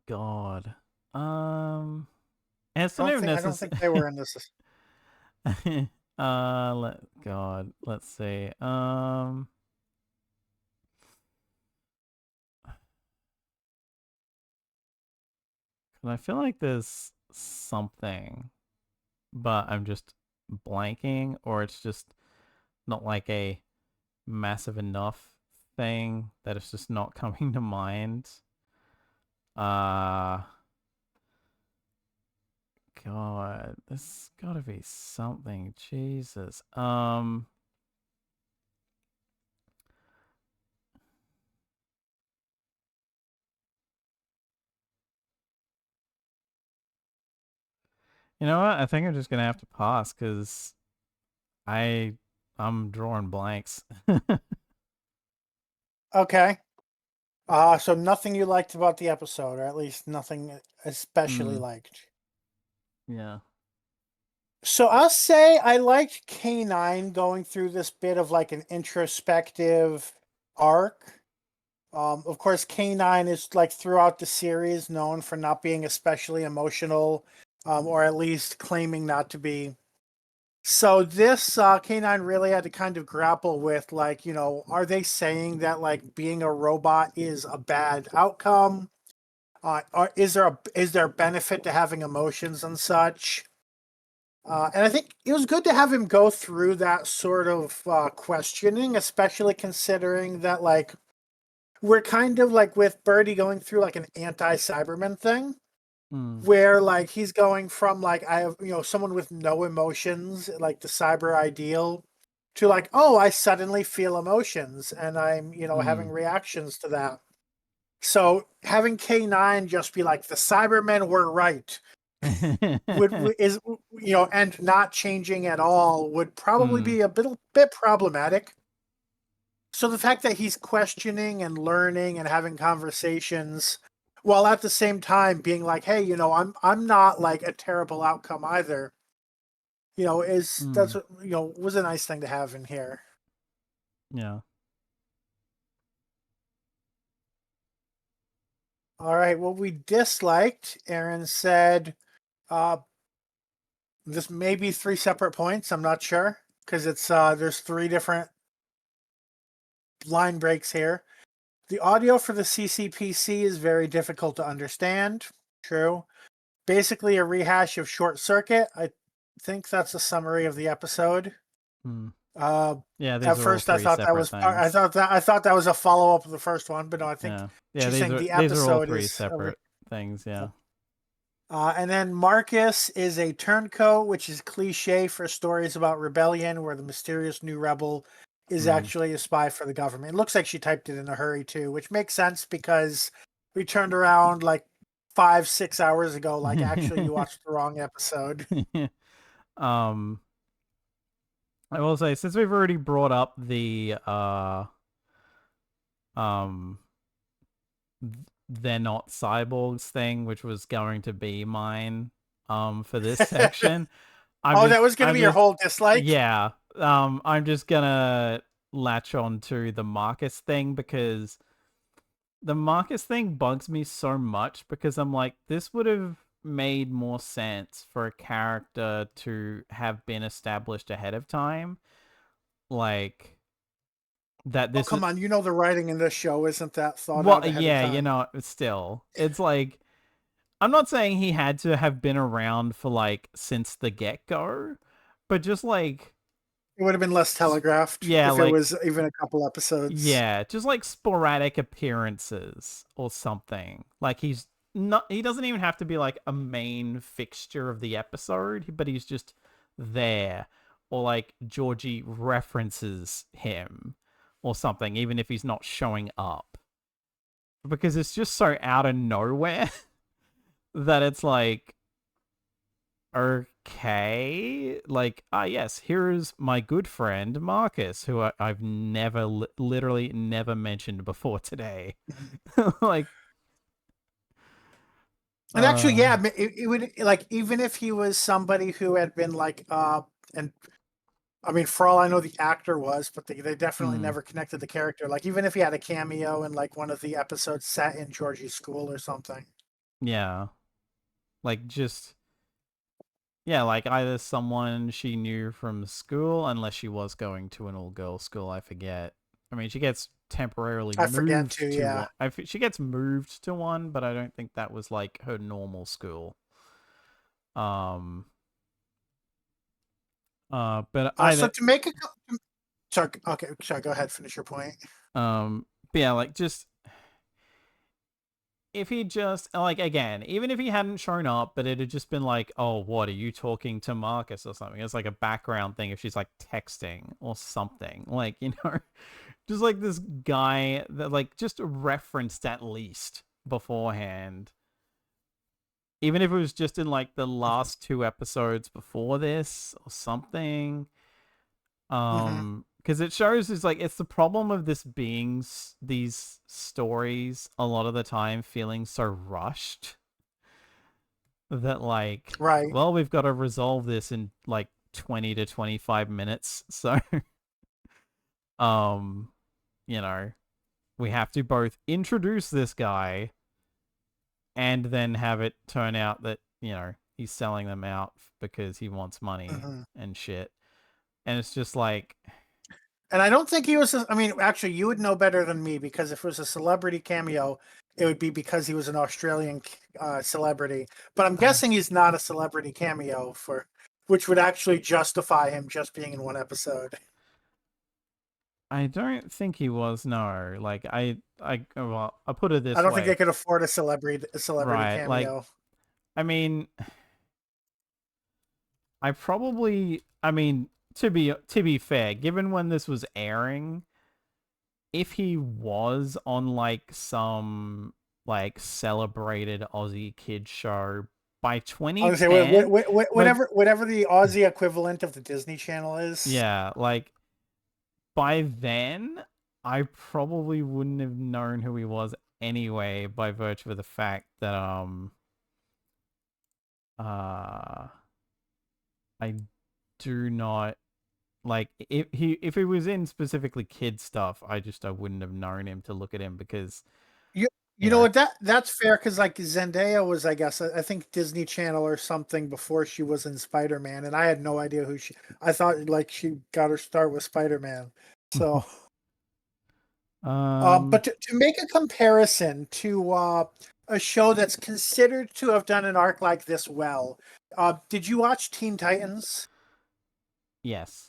God. I don't think they were in this. Let's see. I feel like there's something, but I'm just blanking, or it's just not like a massive enough thing that it's just not coming to mind. God, there's gotta be something. Jesus. You know what? I think I'm just gonna have to pass because I'm drawing blanks. Okay. So nothing you liked about the episode, or at least nothing especially Mm, liked. yeah. So I'll say I liked K-9 going through this bit of like an introspective arc. Of course, K-9 is like throughout the series known for not being especially emotional, or at least claiming not to be. So this K-9 really had to kind of grapple with like, are they saying that like being a robot is a bad outcome? Or is there a benefit to having emotions and such? And I think it was good to have him go through that sort of questioning, especially considering that like we're kind of like with Birdie going through like an anti-Cyberman thing, Mm, where like he's going from like I have someone with no emotions, like the cyber ideal, to like, oh, I suddenly feel emotions and I'm having mm. reactions to that. So having K-9 just be like the Cybermen were right would is and not changing at all would probably mm. be a bit problematic. So the fact that he's questioning and learning and having conversations while at the same time being like, hey, I'm not like a terrible outcome either, is that's Mm. was a nice thing to have in here. Yeah. All right, what we disliked, Aaron said, uh this may be three separate points, I'm not sure, because it's there's three different line breaks here. The audio for the CCPC is very difficult to understand. True. Basically a rehash of Short Circuit. I think that's a summary of the episode. Mm. Uh, Yeah, at these are all first I three thought that separate was I things. thought that was a follow up of the first one, but no, I think Yeah. Yeah, she's these saying are the these are all episode three is separate things, yeah. and then Marcus is a turncoat, which is cliche for stories about rebellion, where the mysterious new rebel is Mm. actually a spy for the government. It looks like she typed it in a hurry too, which makes sense because we turned around like 5-6 hours ago. Like, actually, you watched the wrong episode. um I will say, since we've already brought up the um they're not cyborgs thing, which was going to be mine for this section. I'm Oh, just that was going to I'm be your just whole dislike. yeah. I'm just gonna latch on to the Marcus thing because the Marcus thing bugs me so much because I'm like, this would have made more sense for a character to have been established ahead of time. Like that Oh, this is come on. You know the writing in this show isn't that thought well, out ahead of yeah, time. still. It's like I'm not saying he had to have been around for like since the get-go, but just like It would have been less telegraphed yeah, if it like was even a couple episodes. yeah, just like sporadic appearances or something. Like he doesn't even have to be like a main fixture of the episode, but he's just there. Or like Georgie references him or something, even if he's not showing up. Because it's just so out of nowhere that it's like, okay, like, yes, here's my good friend Marcus, who I've never, literally never mentioned before today. Like, And actually, uh, yeah, it would like even if he was somebody who had been like and I mean, for all I know, the actor was, but they definitely hmm, never connected the character. Like even if he had a cameo in like one of the episodes set in Georgie's school or something. yeah, like just yeah, like either someone she knew from school, unless she was going to an all-girls school, I forget. I mean, she gets temporarily I forget moved to, to yeah. one. She gets moved to one, but I don't think that was like her normal school. Um, but So either to make a sorry, okay, sorry, go ahead, finish your point. but yeah, like just if he just like again, even if he hadn't shown up, but it had just been like, oh, what are you talking to Marcus or something? It's like a background thing if she's like texting or something, like just like this guy that like just referenced at least beforehand. even if it was just in like the last 2 episodes before this or something. Mm-hmm. Because it shows is like it's the problem of this being these stories a lot of the time feeling so rushed that like, Right. well, we've got to resolve this in like 20 to 25 minutes. So um you know, we have to both introduce this guy and then have it turn out that, you know, he's selling them out because he wants money Mm-hmm. and shit. And it's just like, And I don't think he was. I mean, actually, you would know better than me because if it was a celebrity cameo, it would be because he was an Australian celebrity. But I'm guessing he's not a celebrity cameo for, which would actually justify him just being in one episode. I don't think he was. No, like well, I put it I this don't think way, they could afford a celebrity right? Like, cameo. I mean, I mean, to be fair, given when this was airing, if he was on like some like celebrated Aussie kids show by I was gonna say 2010, but whatever the Aussie equivalent of the Disney Channel is. yeah, like by then, I probably wouldn't have known who he was anyway, by virtue of the fact that uh I do not like if he was in specifically kid stuff, I wouldn't have known him to look at him because, You you you know know. what, that's fair because like Zendaya was, I guess, I think Disney Channel or something before she was in Spider-Man, and I had no idea who she. I thought like she got her start with Spider-Man. So, um but to make a comparison to a show that's considered to have done an arc like this well, did you watch Teen Titans? yes.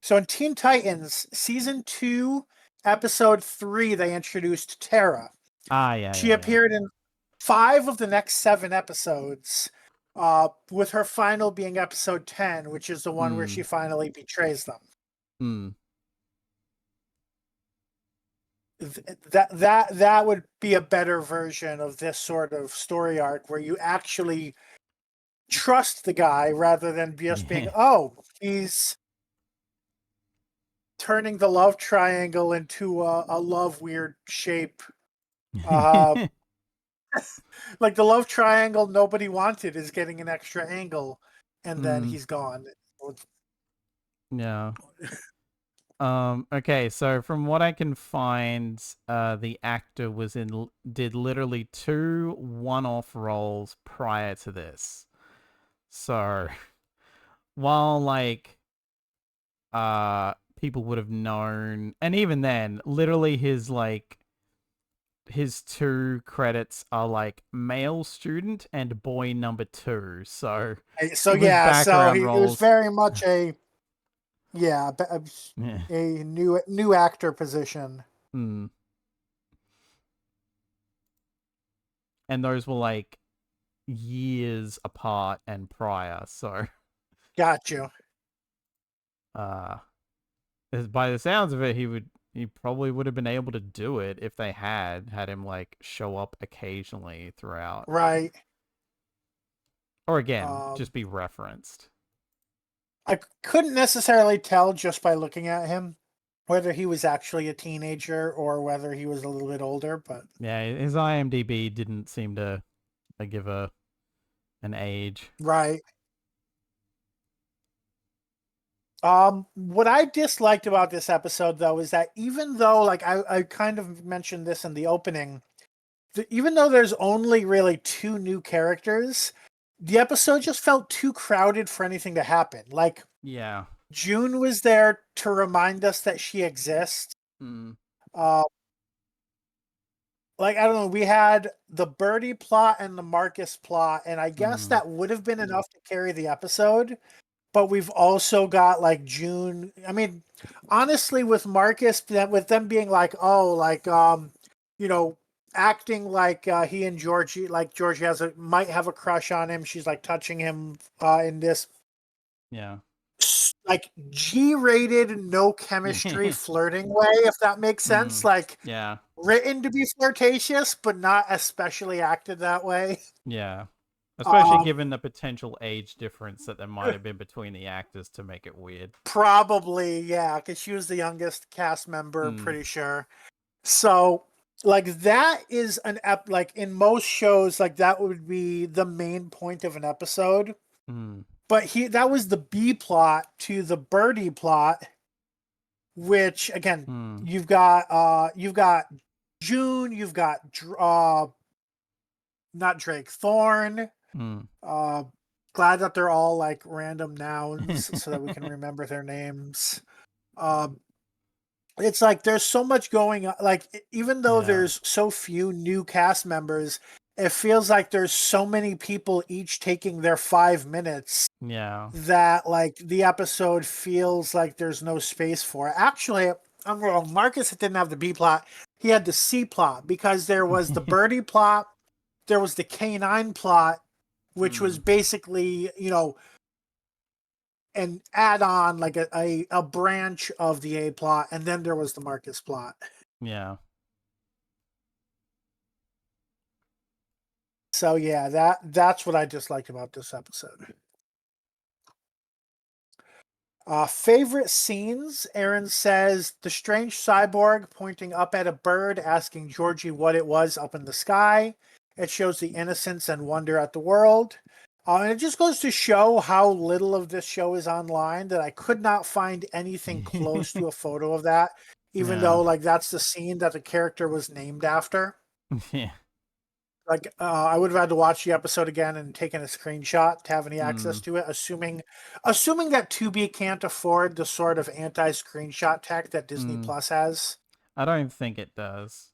So in Teen Titans season 2, episode 3, they introduced Tara. Ah, yeah, She yeah, yeah. appeared in 5 of the next 7 episodes, with her final being episode 10, which is the one where she Hmm. finally betrays them. Hmm. That would be a better version of this sort of story arc where you actually trust the guy rather than just being, Yeah. oh, he's turning the love triangle into a love weird shape. Uh, like the love triangle nobody wanted is getting an extra angle, and then Hmm. he's gone. Yeah. Okay, so from what I can find, the actor did literally 2 one-off roles prior to this. So, while like people would have known, and even then, literally his 2 credits are like male student and boy number 2. So, So with yeah, so background he was roles. very much a, yeah, Yeah. a new actor position. Hmm. And those were like years apart and prior. So, Got you. uh, by the sounds of it, he probably would have been able to do it if they had him like show up occasionally throughout, Right. or again, Um, just be referenced. I couldn't necessarily tell just by looking at him whether he was actually a teenager or whether he was a little bit older, but Yeah, his IMDb didn't seem to give an age. right. What I disliked about this episode though is that even though, like I kind of mentioned this in the opening, even though there's only really 2 new characters, the episode just felt too crowded for anything to happen. Like Yeah. June was there to remind us that she exists. Mm. Uh, like I don't know, we had the Birdie plot and the Marcus plot, and I guess Mm. that would have been enough to carry the episode. But we've also got like June. I mean, honestly, with Marcus, with them being like, oh, like you know, acting like he and Georgie, like Georgie might have a crush on him. She's like touching him in this Yeah. like G-rated, no chemistry flirting way, if that makes sense. Like Yeah. written to be flirtatious, but not especially acted that way. Yeah. Especially Um, given the potential age difference that there might have been between the actors to make it weird. Probably, yeah, because she was the youngest cast member, Mm. pretty sure. So, like, that is like in most shows, like that would be the main point of an episode. Mm. But that was the B plot to the Birdie plot, which again, Mm. you've got June, you've got not Drake, Thorn. Mm. Glad that they're all like random nouns so that we can remember their names. Um, it's like there's so much going on. Like even though Yeah. there's so few new cast members, it feels like there's so many people each taking their 5 minutes Yeah. that like the episode feels like there's no space for it. Actually, I'm wrong. Marcus didn't have the B plot. He had the C plot because there was the Birdie plot, there was the K-9 plot, which was basically, an add-on, like a branch of the A plot, and then there was the Marcus plot. Yeah. So yeah, that's what I disliked about this episode. Favorite scenes, Aaron says the strange cyborg pointing up at a bird, asking Georgie what it was up in the sky. It shows the innocence and wonder at the world. And it just goes to show how little of this show is online that I could not find anything close to a photo of that, even Yeah. though like that's the scene that the character was named after. Yeah. Like I would have had to watch the episode again and taken a screenshot to have any access Mm. to it, assuming that Tubi can't afford the sort of anti-screenshot tech that Disney Plus has. I don't think it does.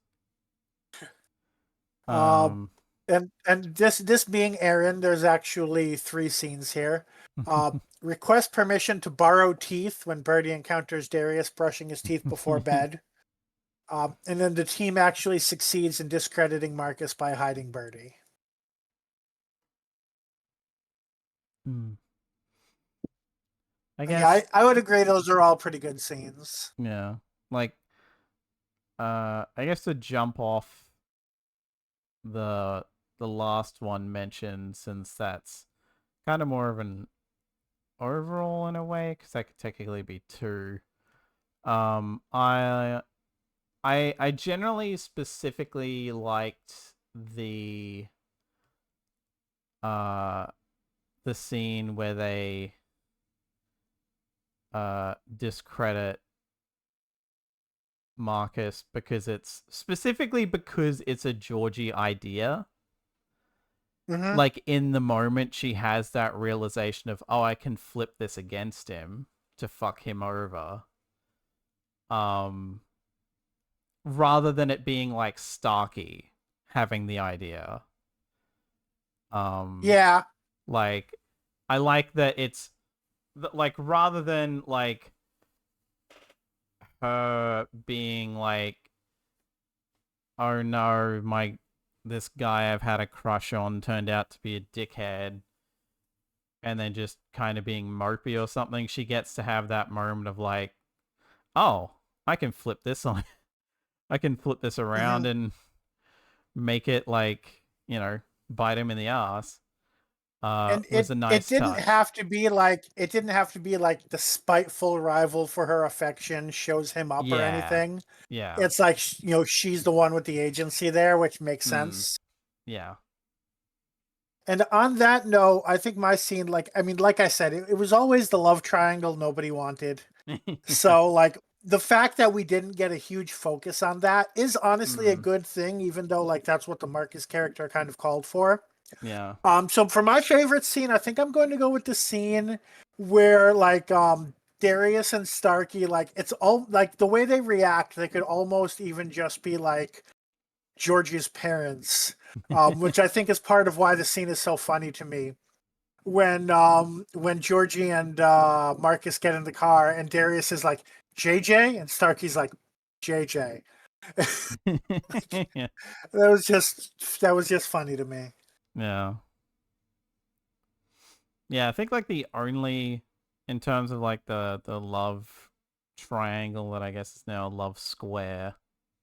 Uh, Um. and this being Aaron, there's actually 3 scenes here. Request permission to borrow teeth when Birdie encounters Darius brushing his teeth before bed. And then the team actually succeeds in discrediting Marcus by hiding Birdie. I Yeah, guess. I would agree those are all pretty good scenes. Yeah. Like. I guess to jump off the last one mentioned, since that's kind of more of an overall in a way, because that could technically be 2. I generally specifically liked uh the scene where they discredit Marcus, because it's a Georgie idea. Mm-hmm. Like in the moment she has that realization of, oh, I can flip this against him to fuck him over. Rather than it being like Starkey having the idea. Yeah. Like I like that it's like, rather than like her being like, oh no, this guy I've had a crush on turned out to be a dickhead, and then just kind of being mopey or something, she gets to have that moment of like, oh, I can flip this on. I can flip this around Mm-hmm. and make it like, bite him in the ass. And Was a it nice didn't touch. have to be like the spiteful rival for her affection shows him up or Yeah. anything. Yeah. It's like she's the one with the agency there, which makes Mm. sense. Yeah. And on that note, I think my scene, like I said, it was always the love triangle nobody wanted. So like the fact that we didn't get a huge focus on that is honestly a Mm. good thing, even though like that's what the Marcus character kind of called for. Yeah. So for my favorite scene, I think I'm going to go with the scene where like Darius and Starkey, like it's all like the way they react, they could almost even just be like Georgie's parents, which I think is part of why the scene is so funny to me. When Georgie and Marcus get in the car and Darius is like JJ and Starkey's like JJ. Yeah. That was just funny to me. Yeah. Yeah, I think like the only in terms of like the love triangle that I guess is now a love square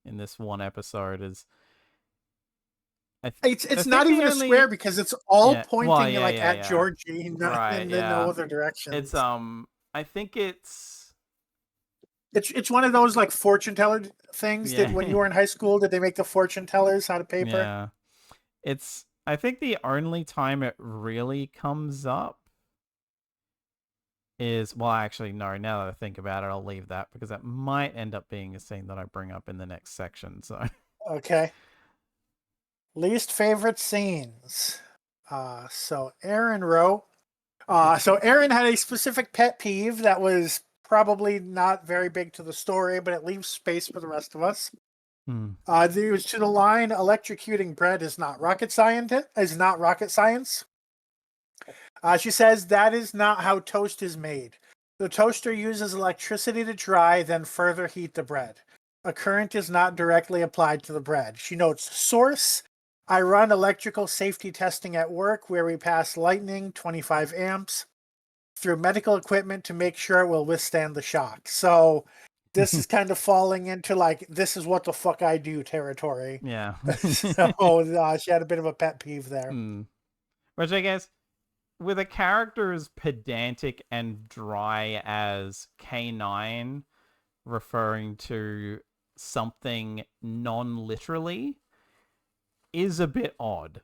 in this one episode is I It's not think the even a square only because it's all yeah well pointing like yeah at yeah Georgie right and then no yeah other it's directions. I think it's It's one of those like fortune teller things that yeah when you were in high school, did they make the fortune tellers out of paper? yeah it's I think the only time it really comes up is well actually no now that I think about it I'll leave that because that might end up being a scene that I bring up in the next section so Okay. Least favorite scenes. So Aaron wrote. So Aaron had a specific pet peeve that was probably not very big to the story, but it leaves space for the rest of us. It was to the line, "Electrocuting bread is not rocket science." Is not rocket science. She says that is not how toast is made. The toaster uses electricity to dry, then further heat the bread. A current is not directly applied to the bread. She notes, source, I run electrical safety testing at work where we pass lightning, 25 amps, through medical equipment to make sure it will withstand the shock. So this is kind of falling into like, this is what the fuck I do territory. yeah So she had a bit of a pet peeve there. which I guess with a character as pedantic and dry as K-9 referring to something non-literally is a bit odd.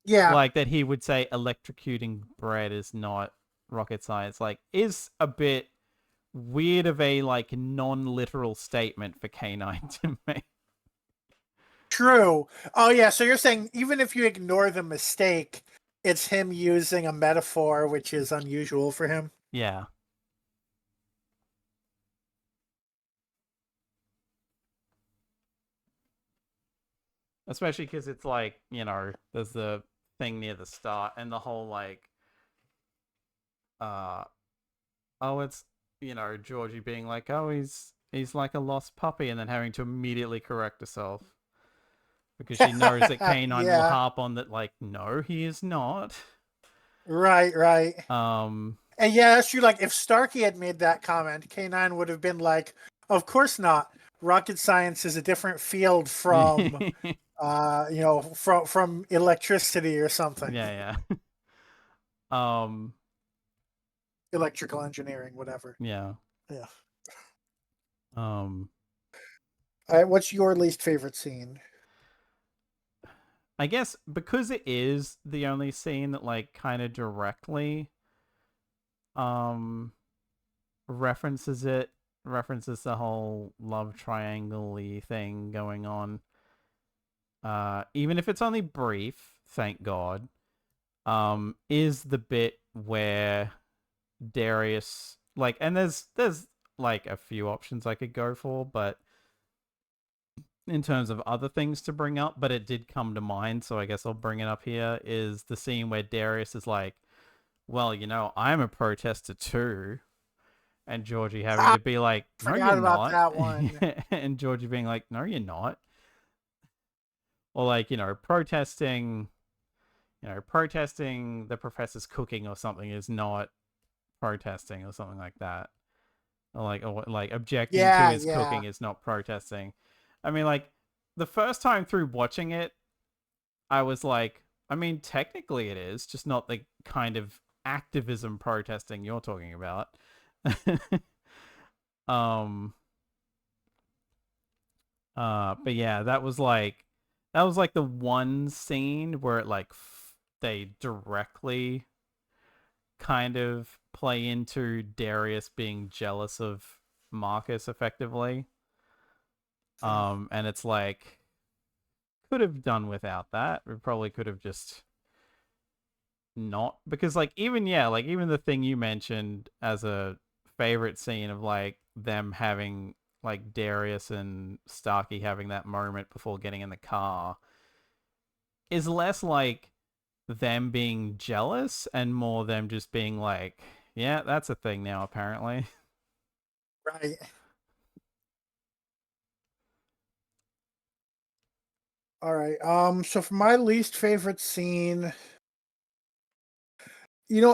Yeah, Like that he would say electrocuting bread is not rocket science, like is a bit weird of a like non-literal statement for K-9 to make. true. Oh, yeah. So you're saying even if you ignore the mistake, it's him using a metaphor, which is unusual for him. Yeah. Especially because it's like, there's the thing near the start and the whole like, uh, oh, it's, Georgie being like, oh, he's like a lost puppy and then having to immediately correct herself because she knows that K-9 will Yeah, harp on that, like, no, he is not. right, right. Um, And yeah, that's true. Like if Starkey had made that comment, K9 would have been like, "Of course not. Rocket science is a different field from, yeah, from electricity or something, yeah. Um, electrical engineering, whatever." yeah. Yeah. Um, All right. What's your least favorite scene? I guess because it is the only scene that like kind of directly um references it, references the whole love triangle thing going on. Even if it's only brief, thank God. Is the bit where Darius like and there's like a few options I could go for, but in terms of other things to bring up, but it did come to mind, so I guess I'll bring it up here, is the scene where Darius is like, well, I'm a protester too. And Georgie having Ah, to be like, no, you're forgot about not. that one. And Georgie being like, no, you're not. Or like, protesting the professor's cooking or something is not protesting or something like that. Or like objecting to Yeah, his yeah. cooking is not protesting. I mean, like, the first time through watching it, I was like, I mean, technically it is, just not the kind of activism protesting you're talking about. um but yeah, that was like the one scene where it like they directly kind of play into Darius being jealous of Marcus effectively. And it's like could have done without that. We probably could have just not because like even the thing you mentioned as a favorite scene of like them having like Darius and Starkey having that moment before getting in the car is less like them being jealous and more them just being like, yeah, that's a thing now apparently. Right. All right. So for my least favorite scene,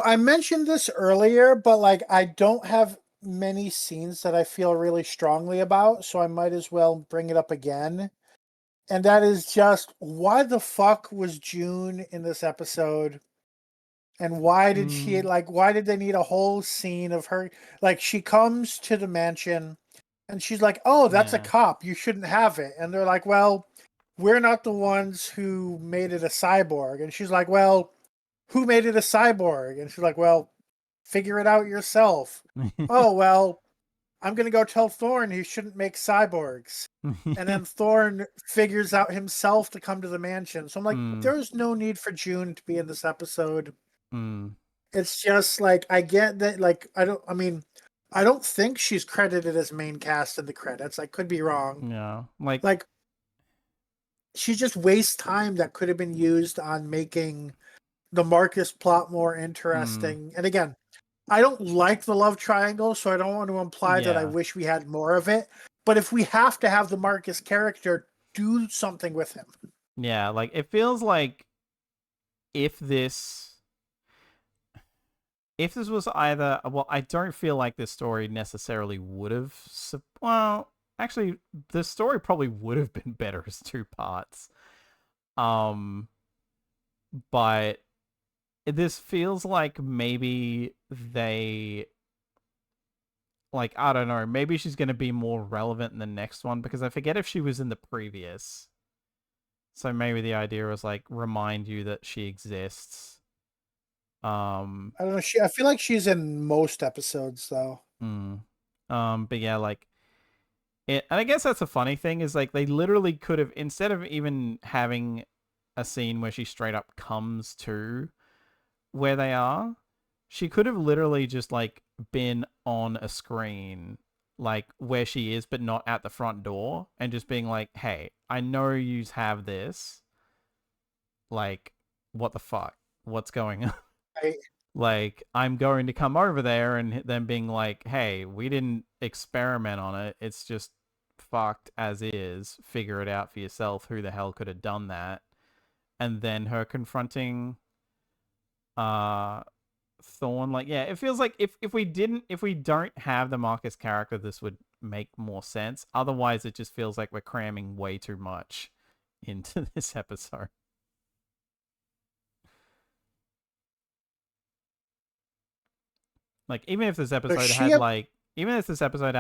I mentioned this earlier, but like I don't have many scenes that I feel really strongly about, so I might as well bring it up again. And that is just why the fuck was June in this episode? And why did why did they need a whole scene of her? Like, she comes to the mansion and she's like, oh, that's a Yeah. cop. You shouldn't have it. And they're like, well, we're not the ones who made it a cyborg. And she's like, well, who made it a cyborg? And she's like, well, figure it out yourself. Oh, well, I'm going to go tell Thorne he shouldn't make cyborgs. And then Thorne figures out himself to come to the mansion. So I'm like, there's no need for June to be in this episode. It's just like, I get that, like, I don't think she's credited as main cast in the credits. I could be wrong. Yeah. Like, she just wastes time that could have been used on making the Marcus plot more interesting. And again, I don't like the love triangle, so I don't want to imply that I wish we had more of it. But if we have to have the Marcus character, do something with him. Yeah, like, it feels like if this was either, well, I don't feel like this story necessarily would have, well, actually, the story probably would have been better as two parts. But this feels like maybe they, like, I don't know, maybe she's going to be more relevant in the next one, because I forget if she was in the previous. So maybe the idea was like remind you that she exists. I don't know. I feel like she's in most episodes though. But yeah, like and I guess that's a funny thing is like they literally could have, instead of even having a scene where she straight up comes to where they are, she could have literally just like been on a screen like where she is but not at the front door, and just being like, hey, I know you have this, like, what the fuck, what's going on? Like, I'm going to come over there, and then being like, hey, we didn't experiment on it, it's just fucked as is, figure it out for yourself, who the hell could have done that? And then her confronting Thorne. Like, yeah, it feels like if we don't have the Marcus character, this would make more sense. Otherwise, it just feels like we're cramming way too much into this episode. Like, even if this episode had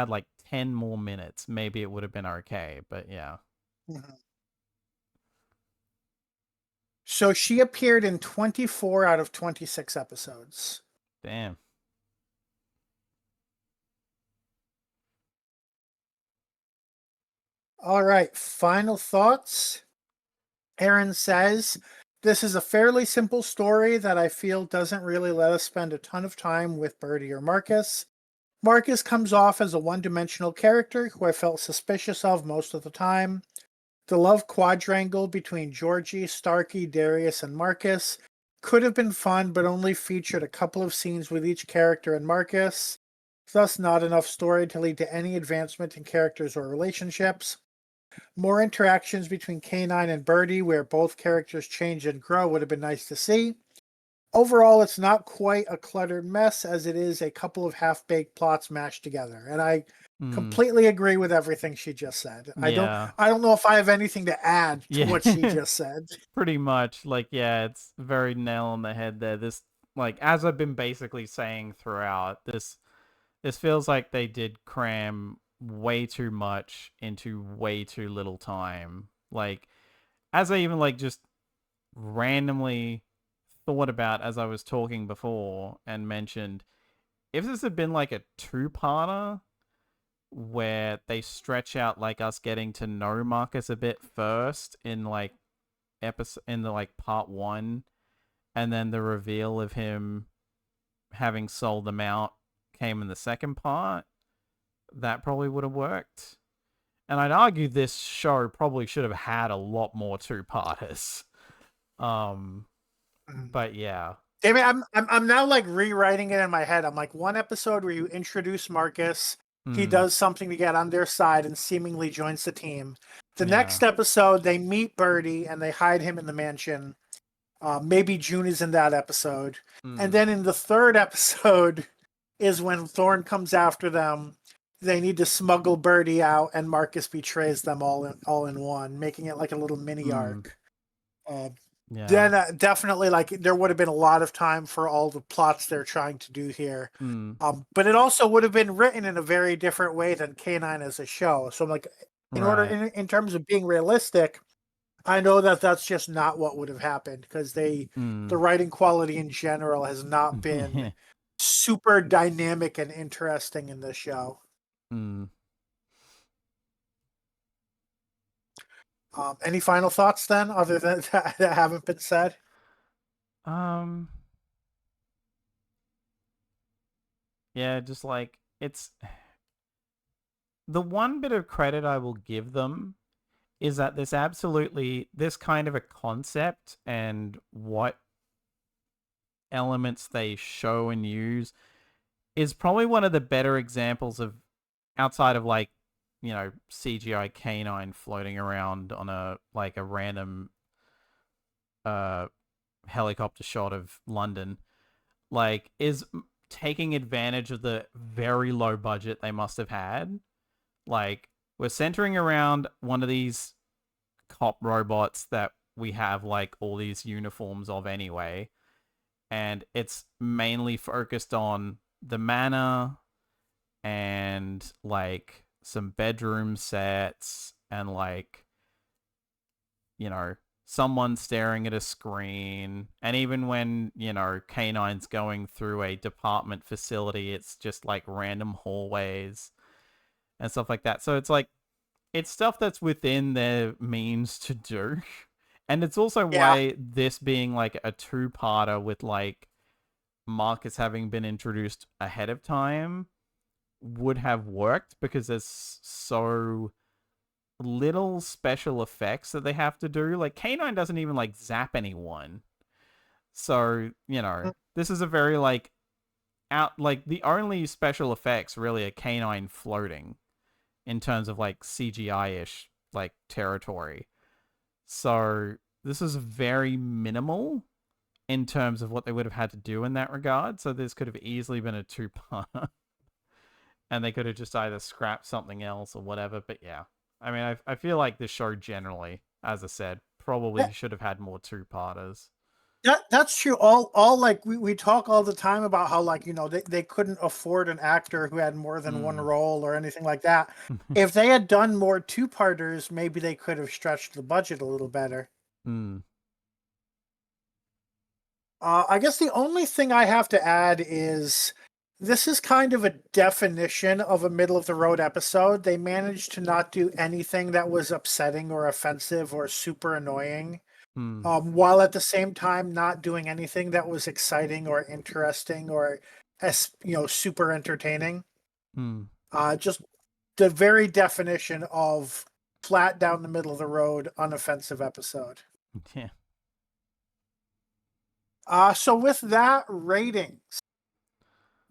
like 10 more minutes, maybe it would have been okay. But yeah. So she appeared in 24 out of 26 episodes. Damn. All right, final thoughts. Aaron says, this is a fairly simple story that I feel doesn't really let us spend a ton of time with Birdie or Marcus. Marcus comes off as a one-dimensional character who I felt suspicious of most of the time. The love quadrangle between Georgie, Starkey, Darius, and Marcus could have been fun, but only featured a couple of scenes with each character and Marcus, thus not enough story to lead to any advancement in characters or relationships. More interactions between K-9 and Birdie, where both characters change and grow, would have been nice to see. Overall, it's not quite a cluttered mess, as it is a couple of half-baked plots mashed together. And I completely agree with everything she just said. Yeah. I don't know if I have anything to add to what she just said. Pretty much. Like, yeah, it's very nail on the head there. This, like, as I've been basically saying throughout, this feels like they did cram way too much into way too little time. Like, as I even like just randomly thought about as I was talking before and mentioned, if this had been like a two-parter where they stretch out like us getting to know Marcus a bit first in like part one, and then the reveal of him having sold them out came in the second part, that probably would have worked. And I'd argue this show probably should have had a lot more two-parters. But yeah. Damn it, I'm now like rewriting it in my head. I'm like, one episode where you introduce Marcus, he does something to get on their side and seemingly joins the team. The next episode, they meet Birdie and they hide him in the mansion. Maybe June is in that episode. And Mm. then in the third episode is when Thorn comes after them. They need to smuggle Birdie out, and Marcus betrays them all in one, making it like a little mini arc. Yeah. Then definitely, like, there would have been a lot of time for all the plots they're trying to do here. But it also would have been written in a very different way than K-9 as a show. So, like, in terms of being realistic, I know that that's just not what would have happened, because the writing quality in general has not been super dynamic and interesting in this show. Any final thoughts then, other than that haven't been said? Yeah, just like, it's the one bit of credit I will give them is that this kind of a concept and what elements they show and use is probably one of the better examples of, outside of like, CGI K-9 floating around on a random helicopter shot of London, like, is taking advantage of the very low budget they must have had. Like, we're centering around one of these cop robots that we have like all these uniforms of anyway, and it's mainly focused on the manor and like some bedroom sets and like, someone staring at a screen. And even when, K-9's going through a department facility, it's just like random hallways and stuff like that. So it's like, it's stuff that's within their means to do. And it's also why this being like a two-parter with like Marcus having been introduced ahead of time would have worked, because there's so little special effects that they have to do. Like, K-9 doesn't even like zap anyone. So, this is a very like the only special effects really are K-9 floating in terms of like CGI-ish like territory. So this is very minimal in terms of what they would have had to do in that regard. So this could have easily been a two-parter. And they could have just either scrapped something else or whatever. But yeah, I mean, I feel like this show generally, as I said, probably should have had more two-parters. That's true. All like we talk all the time about how, like, they couldn't afford an actor who had more than one role or anything like that. If they had done more two-parters, maybe they could have stretched the budget a little better. I guess the only thing I have to add is this is kind of a definition of a middle of the road episode. They managed to not do anything that was upsetting or offensive or super annoying. While at the same time not doing anything that was exciting or interesting or super entertaining. Just the very definition of flat down the middle of the road, unoffensive episode. Yeah. So with that, ratings.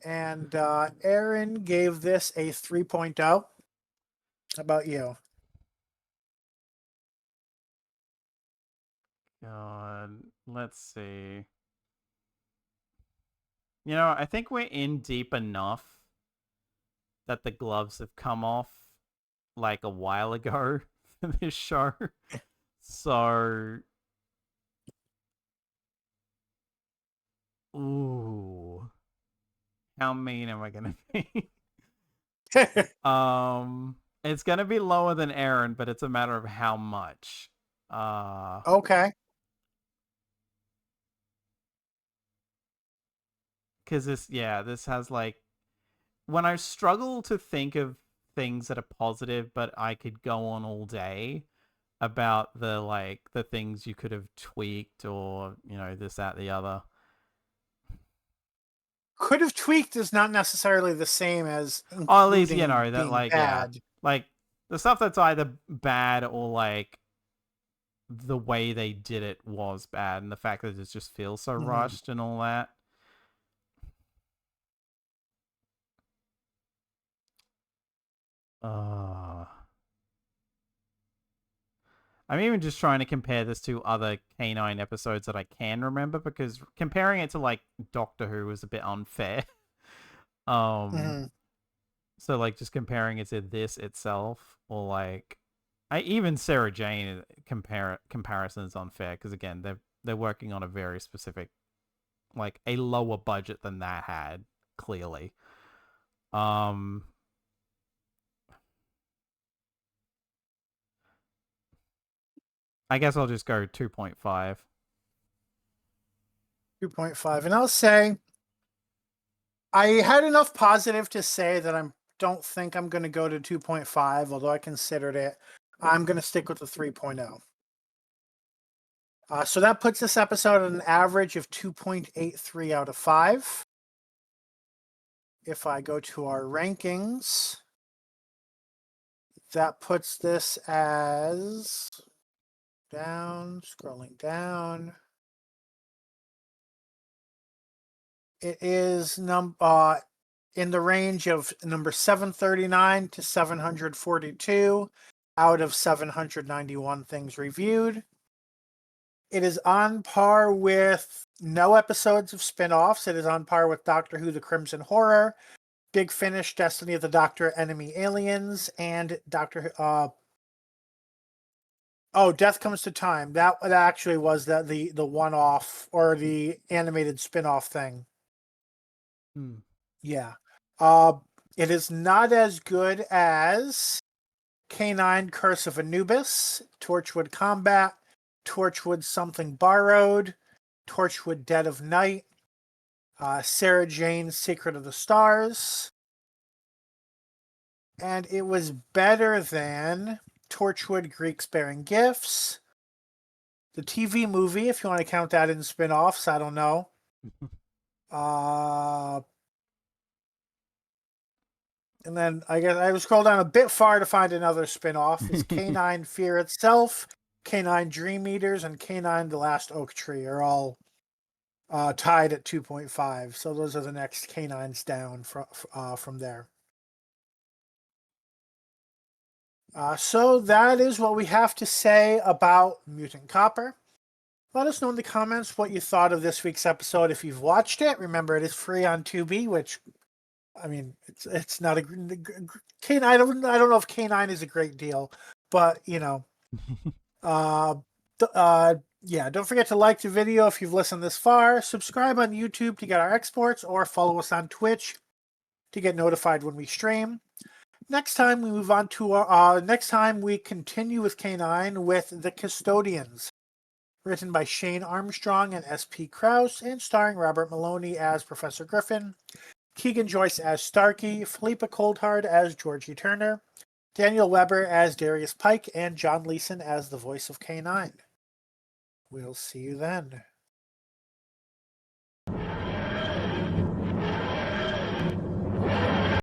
And Aaron gave this a 3.0. How about you? God, let's see. I think we're in deep enough that the gloves have come off like a while ago for this show. So, ooh, how mean am I gonna be? It's gonna be lower than Aaron, but it's a matter of how much. Okay. Because this has like, when I struggle to think of things that are positive, but I could go on all day about the things you could have tweaked or this, that, the other. Could have tweaked is not necessarily the same as Or at least including that, being like, bad. yeah, like the stuff that's either bad or like the way they did it was bad, and the fact that it just feels so rushed and all that. I'm even just trying to compare this to other K-9 episodes that I can remember, because comparing it to like Doctor Who was a bit unfair. Mm-hmm. So like just comparing it to this itself, or like I even Sarah Jane comparison is unfair, because again they're working on a very specific, like a lower budget than that had, clearly. Um I guess I'll just go 2.5. 2.5. And I'll say I had enough positive to say that I don't think I'm going to go to 2.5, although I considered it. I'm going to stick with the 3.0. So that puts this episode at an average of 2.83 out of 5. If I go to our rankings, that puts this as scrolling down. It is in the range of number 739 to 742 out of 791 things reviewed. It is on par with no episodes of spin-offs. It is on par with Doctor Who: The Crimson Horror, Big Finish, Destiny of the Doctor, Enemy Aliens, and Doctor Death Comes to Time. That actually was the one-off or the animated spin-off thing. Yeah. It is not as good as K-9 Curse of Anubis, Torchwood Combat, Torchwood Something Borrowed, Torchwood Dead of Night, Sarah Jane's Secret of the Stars. And it was better than Torchwood Greeks Bearing Gifts, the TV movie, if you want to count that in spin-offs, I don't know. And then I guess I would scroll down a bit far to find another spin-off. Is K-9 Fear Itself, K-9 Dream Eaters, and K-9 The Last Oak Tree are all tied at 2.5. So those are the next K-9s down from there. So that is what we have to say about Mutant Copper. Let us know in the comments what you thought of this week's episode. If you've watched it, remember it is free on Tubi, which, I mean, it's not a K9. I don't know if K9 is a great deal, but you know, yeah. Don't forget to like the video if you've listened this far. Subscribe on YouTube to get our exports, or follow us on Twitch to get notified when we stream. Next time we move on to our next time we continue with K9 with The Custodians, written by Shane Armstrong and S.P. Krause, and starring Robert Maloney as Professor Griffin, Keegan Joyce as Starkey, Philippa Coldhard as Georgie Turner, Daniel Weber as Darius Pike, and John Leeson as the voice of K-9. We'll see you then.